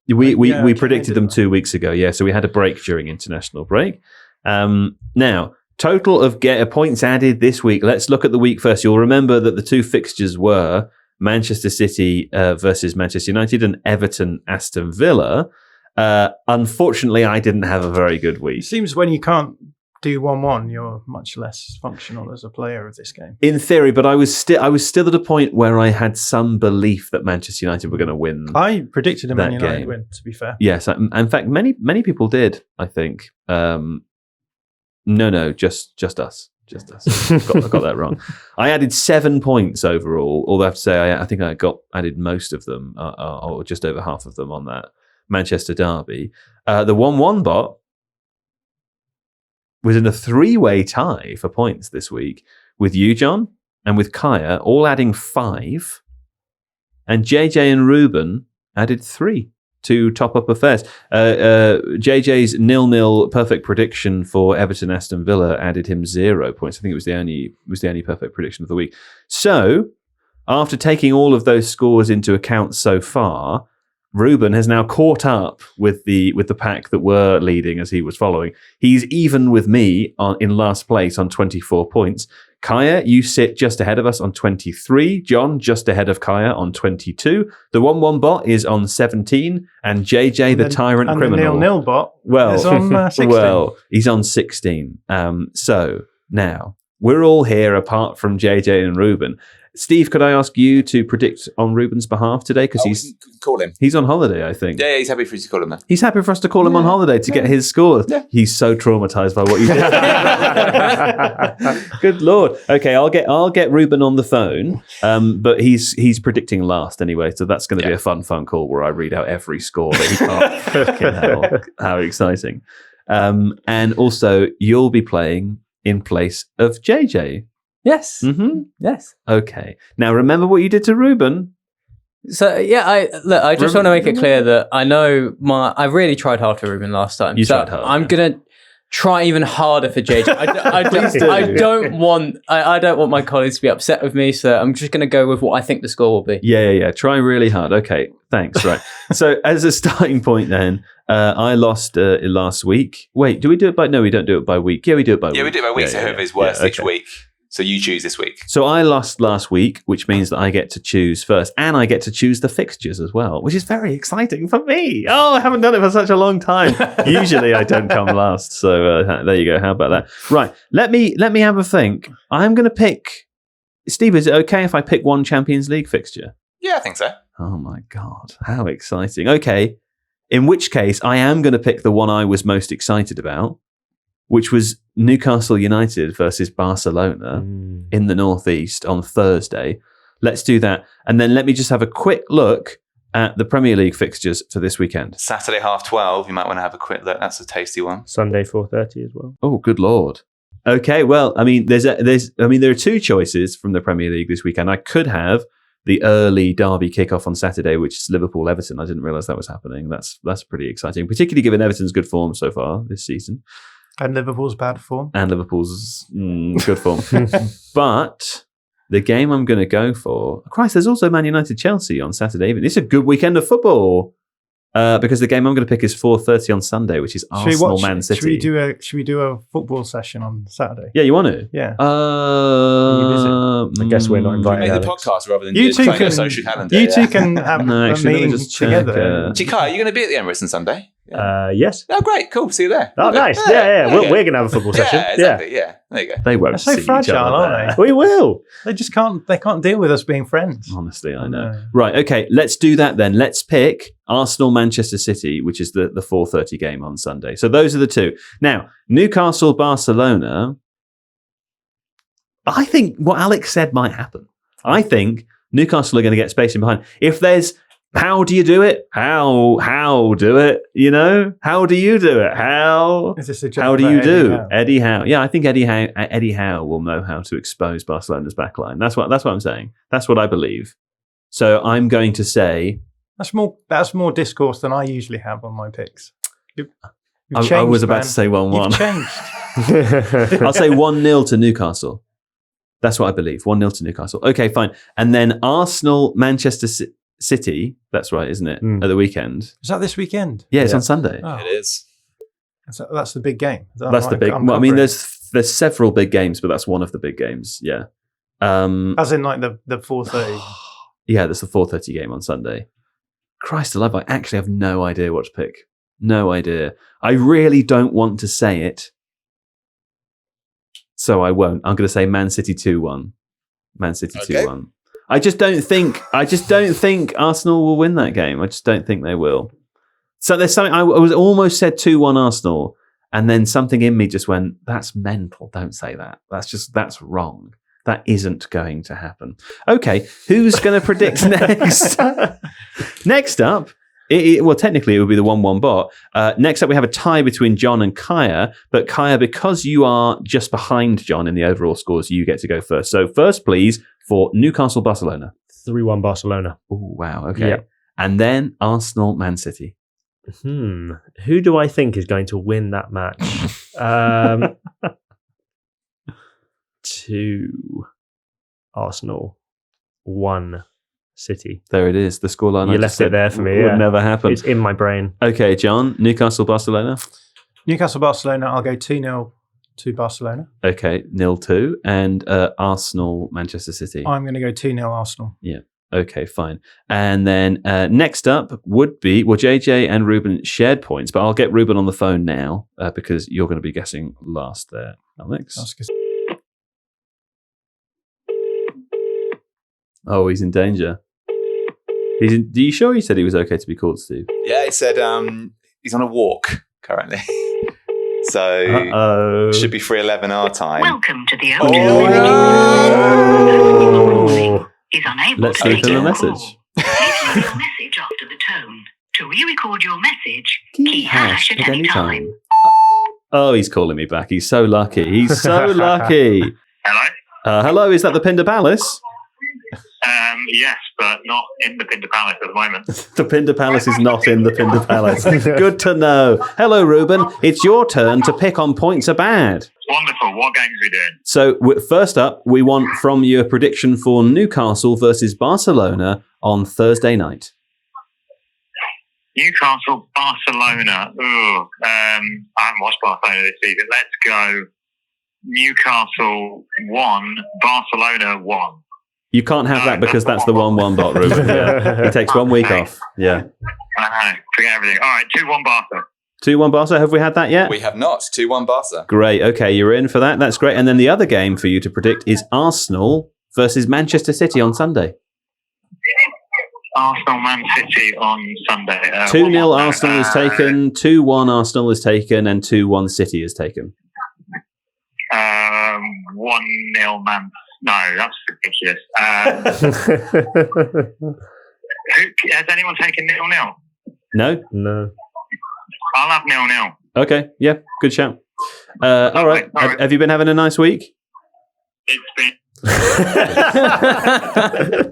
[SPEAKER 1] We predicted them 2 weeks ago, yeah, so we had a break during international break. Now, total of points added this week. Let's look at the week first. You'll remember that the 2 fixtures were Manchester City versus Manchester United and Everton Aston Villa. Unfortunately, I didn't have a very good week.
[SPEAKER 2] It seems when you can't do 1-1, you're much less functional as a player of this game.
[SPEAKER 1] In theory, but I was still at a point where I had some belief that Manchester United were going to win.
[SPEAKER 2] I predicted a Man United win, to be fair.
[SPEAKER 1] Yes, in fact, many people did, I think. No, just us. Just us. I got that wrong. I added 7 points overall, although I have to say I think I added most of them, or just over half of them on that Manchester derby. The 1-1 bot was in a 3-way tie for points this week with you, John, and with Kaya, all adding 5. And JJ and Ruben added 3 to top up affairs. JJ's 0-0 perfect prediction for Everton Aston Villa added him 0 points. I think it was the only perfect prediction of the week. So, after taking all of those scores into account so far, Ruben has now caught up with the pack that were leading as he was following. He's even with me in last place on 24 points. Kaya, you sit just ahead of us on 23. John, just ahead of Kaya on 22. The 1-1 bot is on 17. And JJ, the tyrant criminal.
[SPEAKER 2] The 0-0 bot is on 16.
[SPEAKER 1] Well, he's on 16. So now, we're all here apart from JJ and Ruben. Steve, could I ask you to predict on Ruben's behalf today? Because
[SPEAKER 4] call him.
[SPEAKER 1] He's on holiday, I think.
[SPEAKER 4] Yeah, he's happy for you to call him then.
[SPEAKER 1] He's happy for us to call him on holiday to get his scores. Yeah. He's so traumatized by what you did. Good Lord. Okay, I'll get Ruben on the phone, but he's predicting last anyway, so that's going to be a fun phone call where I read out every score that he can't. Fucking hell. How exciting. And also, you'll be playing in place of JJ.
[SPEAKER 3] Yes.
[SPEAKER 1] Mm-hmm.
[SPEAKER 3] Yes.
[SPEAKER 1] Okay. Now, remember what you did to Ruben.
[SPEAKER 3] So, yeah, I just want to make it clear that I know I really tried hard for Ruben last time.
[SPEAKER 1] You tried hard.
[SPEAKER 3] I'm going to try even harder for JJ. I don't want my colleagues to be upset with me, so I'm just going to go with what I think the score will be.
[SPEAKER 1] Yeah. Try really hard. Okay, thanks. Right. So, as a starting point then, I lost last week. Wait, do we do it by... No, we don't do it by week. Yeah, we do it by week.
[SPEAKER 4] Yeah, we do it by week, so whoever's worse each week. So you choose this week.
[SPEAKER 1] So I lost last week, which means that I get to choose first, and I get to choose the fixtures as well, which is very exciting for me. Oh, I haven't done it for such a long time. Usually I don't come last. So there you go. How about that? Right. Let me have a think. I'm going to pick... Steve, is it okay if I pick one Champions League fixture?
[SPEAKER 4] Yeah, I think so.
[SPEAKER 1] Oh my God. How exciting. Okay. In which case, I am going to pick the one I was most excited about, which was Newcastle United versus Barcelona in the Northeast on Thursday. Let's do that. And then let me just have a quick look at the Premier League fixtures for this weekend.
[SPEAKER 4] Saturday 12:30, you might want to have a quick look. That's a tasty one.
[SPEAKER 5] Sunday 4:30 as well.
[SPEAKER 1] Oh, good Lord. Okay, well, I mean, there are 2 choices from the Premier League this weekend. I could have the early derby kickoff on Saturday, which is Liverpool-Everton. I didn't realise that was happening. That's pretty exciting, particularly given Everton's good form so far this season.
[SPEAKER 2] And Liverpool's bad form.
[SPEAKER 1] And Liverpool's good form. But the game I'm going to go for... Christ, there's also Man United-Chelsea on Saturday evening. It's a good weekend of football. Because the game I'm going to pick is 4:30 on Sunday, which is Arsenal-Man City.
[SPEAKER 2] Should we do a football session on Saturday?
[SPEAKER 1] Yeah, you want to?
[SPEAKER 2] Yeah.
[SPEAKER 5] I guess we're not invited.
[SPEAKER 4] Make the podcast rather than
[SPEAKER 2] you two can,
[SPEAKER 4] a social calendar.
[SPEAKER 2] You two can have a meeting together.
[SPEAKER 4] Chikai, are you going to be at the Emirates on Sunday?
[SPEAKER 5] Yes.
[SPEAKER 4] Oh, great. Cool. See you there.
[SPEAKER 5] Oh, nice. Yeah. We're going to have a football session.
[SPEAKER 4] Yeah, exactly. Yeah. There you go.
[SPEAKER 1] They won't
[SPEAKER 2] They're so
[SPEAKER 1] see
[SPEAKER 2] fragile,
[SPEAKER 1] each other
[SPEAKER 2] aren't
[SPEAKER 1] there.
[SPEAKER 2] they?
[SPEAKER 5] We will.
[SPEAKER 2] They just can't. They can't deal with us being friends.
[SPEAKER 1] Honestly, I know. Right. Okay. Let's do that then. Let's pick Arsenal-Manchester City, which is the 4:30 game on Sunday. So those are the 2. Now, Newcastle-Barcelona. I think what Alex said might happen. I think Newcastle are going to get space in behind. If there's How do you do it? How do it? You know, how do you do it? How?
[SPEAKER 2] Is this a joke
[SPEAKER 1] How do
[SPEAKER 2] about
[SPEAKER 1] you do?
[SPEAKER 2] Howe?
[SPEAKER 1] Eddie Howe. Yeah, I think Eddie Howe will know how to expose Barcelona's backline. That's what I'm saying. That's what I believe. So I'm going to say
[SPEAKER 2] That's more discourse than I usually have on my picks.
[SPEAKER 1] I was about to say 1-1.
[SPEAKER 2] You've changed.
[SPEAKER 1] I'll say 1-0 to Newcastle. That's what I believe. 1-0 to Newcastle. Okay, fine. And then Arsenal, Manchester City. That's right, isn't it? At the weekend.
[SPEAKER 2] Is that this weekend?
[SPEAKER 1] Yeah, it's on Sunday.
[SPEAKER 2] Oh.
[SPEAKER 4] It is.
[SPEAKER 2] That's the big game.
[SPEAKER 1] That's the big. Well, I mean, there's several big games, but that's one of the big games. Yeah.
[SPEAKER 2] As in like the 4:30.
[SPEAKER 1] Yeah, that's the 4:30 game on Sunday. Christ alive! I actually have no idea what to pick. No idea. I really don't want to say it, so I won't. I'm going to say Man City 2-1. Man City 2-1. I just don't think Arsenal will win that game. I just don't think they will. So there's something. I was almost said 2-1 Arsenal, and then something in me just went, "That's mental. Don't say that. That's wrong. That isn't going to happen." Okay, who's going to predict next? Next up, well, technically it would be the 1-1 bot. Next up, we have a tie between John and Kaya. But Kaya, because you are just behind John in the overall scores, you get to go first. So first, please, for Newcastle, Barcelona.
[SPEAKER 5] 3-1 Barcelona.
[SPEAKER 1] Oh, wow. Okay.
[SPEAKER 5] Yep.
[SPEAKER 1] And then Arsenal, Man City.
[SPEAKER 5] Who do I think is going to win that match? 2 Arsenal, 1 City.
[SPEAKER 1] There it is. The scoreline.
[SPEAKER 5] You left it there for me.
[SPEAKER 1] Would never happen.
[SPEAKER 5] It's in my brain.
[SPEAKER 1] Okay, John. Newcastle, Barcelona.
[SPEAKER 2] Newcastle, Barcelona. I'll go 2-0 to Barcelona.
[SPEAKER 1] Okay, 0-2. And Arsenal, Manchester City.
[SPEAKER 2] I'm going to go 2-0 Arsenal.
[SPEAKER 1] Yeah. Okay, fine. And then next up would be, well, JJ and Ruben shared points, but I'll get Ruben on the phone now because you're going to be guessing last there, Alex. Oh, he's in danger. Are you sure he said he was okay to be called, Steve?
[SPEAKER 4] Yeah, he said he's on a walk currently. So should be 3:11 our time.
[SPEAKER 6] Welcome to the is unable
[SPEAKER 1] Let's
[SPEAKER 6] to
[SPEAKER 1] leave
[SPEAKER 6] take
[SPEAKER 1] him a
[SPEAKER 6] your
[SPEAKER 1] message.
[SPEAKER 6] call. Please leave your message after the tone. To re-record your message, key hash at any time.
[SPEAKER 1] Oh, he's calling me back. He's so lucky. He's so lucky.
[SPEAKER 7] Hello?
[SPEAKER 1] Hello, is that the Pinder Palace?
[SPEAKER 7] Yes, but not in the Pinder Palace at the moment.
[SPEAKER 1] The Pinder Palace is not in the Pinder Palace. Good to know. Hello, Ruben. It's your turn to pick on points are bad.
[SPEAKER 7] Wonderful. What games are we doing?
[SPEAKER 1] So first up, we want from you a prediction for Newcastle versus Barcelona on Thursday night.
[SPEAKER 7] Newcastle, Barcelona. I haven't watched Barcelona this season. Let's go Newcastle 1, Barcelona 1.
[SPEAKER 1] You can't have that because that's the 1-1 bot, Ruben. Yeah. He takes 1 week off. Yeah.
[SPEAKER 7] I know. Forget everything. All right, 2-1 Barca.
[SPEAKER 1] 2-1 Barca. Have we had that yet?
[SPEAKER 4] We have not. 2-1 Barca.
[SPEAKER 1] Great. Okay, you're in for that. That's great. And then the other game for you to predict is Arsenal versus Manchester City on Sunday.
[SPEAKER 7] Arsenal, Man City on Sunday.
[SPEAKER 1] 2-0 Arsenal is taken, 2-1 Arsenal is taken, and 2-1 City is taken.
[SPEAKER 7] 1-0 Man. No, that's ridiculous. Has anyone taken 0-0?
[SPEAKER 1] No.
[SPEAKER 7] I'll have 0-0.
[SPEAKER 1] Okay, yeah, good shout. All right. Have you been having a nice week?
[SPEAKER 7] It's been.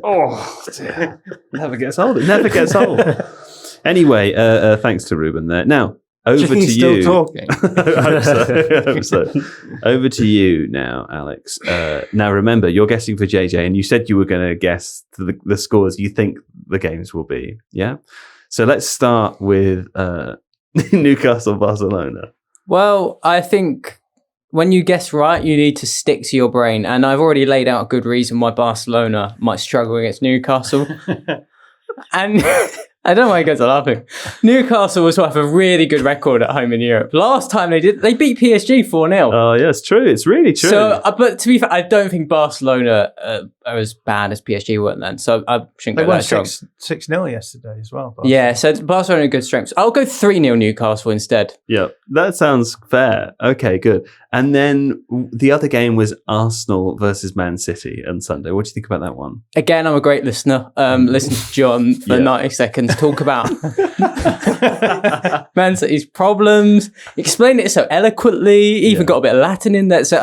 [SPEAKER 1] Oh, dear. Never gets old. It never gets old. Anyway, thanks to Ruben there. Now, over to you.
[SPEAKER 2] Still talking.
[SPEAKER 1] I hope so. Over to you now, Alex. Now, remember, you're guessing for JJ, and you said you were going to guess the scores you think the games will be. Yeah? So let's start with Newcastle, Barcelona.
[SPEAKER 3] Well, I think when you guess right, you need to stick to your brain. And I've already laid out a good reason why Barcelona might struggle against Newcastle. And I don't know why you guys are laughing. Newcastle was worth a really good record at home in Europe. Last time they beat PSG 4-0.
[SPEAKER 1] Oh, yeah, it's true. It's really true.
[SPEAKER 3] So, but to be fair, I don't think Barcelona are as bad as PSG weren't then. So I shouldn't
[SPEAKER 2] They
[SPEAKER 3] go
[SPEAKER 2] won
[SPEAKER 3] that strong.
[SPEAKER 2] 6-0 yesterday as well.
[SPEAKER 3] Yeah, so Barcelona good strengths. I'll go 3-0 Newcastle instead.
[SPEAKER 1] Yeah, that sounds fair. Okay, good. And then the other game was Arsenal versus Man City on Sunday. What do you think about that one?
[SPEAKER 3] Again, I'm a great listener. Listen to John for 90 seconds talk about Man City's problems, explain it so eloquently, even got a bit of Latin in there. So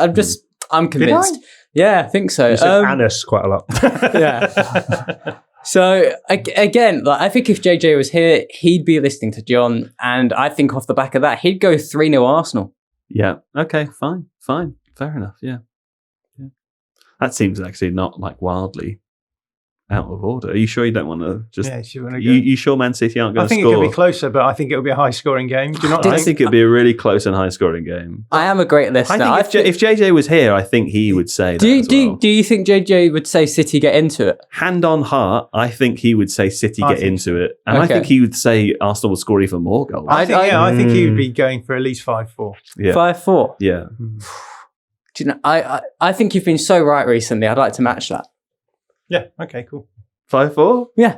[SPEAKER 3] I'm convinced. Yeah, I think so.
[SPEAKER 5] You said anus quite a lot.
[SPEAKER 3] Yeah. So again, like, I think if JJ was here, he'd be listening to John, and I think off the back of that, he'd go 3-0 Arsenal.
[SPEAKER 1] Yeah. Okay. Fine. Fair enough. Yeah. That seems actually not like wildly out of order. Are you sure you don't want to just?
[SPEAKER 2] Yeah, you want to go.
[SPEAKER 1] You sure Man City aren't going to score?
[SPEAKER 2] I think it could be closer, but I think it will be a high-scoring game. Do you not?
[SPEAKER 1] I think it'd be a really close and high-scoring game.
[SPEAKER 3] I am a great listener.
[SPEAKER 1] I think if JJ was here, I think he would say that.
[SPEAKER 3] Do you think JJ would say City get into it?
[SPEAKER 1] Hand on heart, I think he would say City get into it, and I think he would say Arsenal will score even more goals.
[SPEAKER 2] I think he would be going for at least 5-4.
[SPEAKER 1] Yeah.
[SPEAKER 3] 5-4.
[SPEAKER 1] Yeah.
[SPEAKER 3] Do you know? I think you've been so right recently. I'd like to match that.
[SPEAKER 2] Yeah. Okay. Cool.
[SPEAKER 1] 5-4?
[SPEAKER 3] Yeah.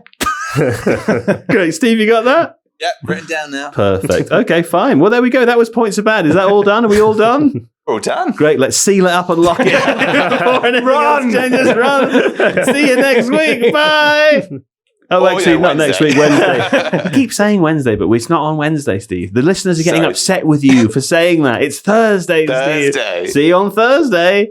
[SPEAKER 1] Great. Steve, you got that?
[SPEAKER 4] Yep, written down now.
[SPEAKER 1] Perfect. Okay, fine. Well, there we go. That was points are bad. Is that all done? Are we all done?
[SPEAKER 4] All done.
[SPEAKER 1] Great. Let's seal it up and lock it. Run! Just run. See you next week. Bye. Oh, actually, not next week. Wednesday. I keep saying Wednesday, but it's not on Wednesday, Steve. The listeners are getting upset with you for saying that. It's Thursday, Steve. See you on Thursday.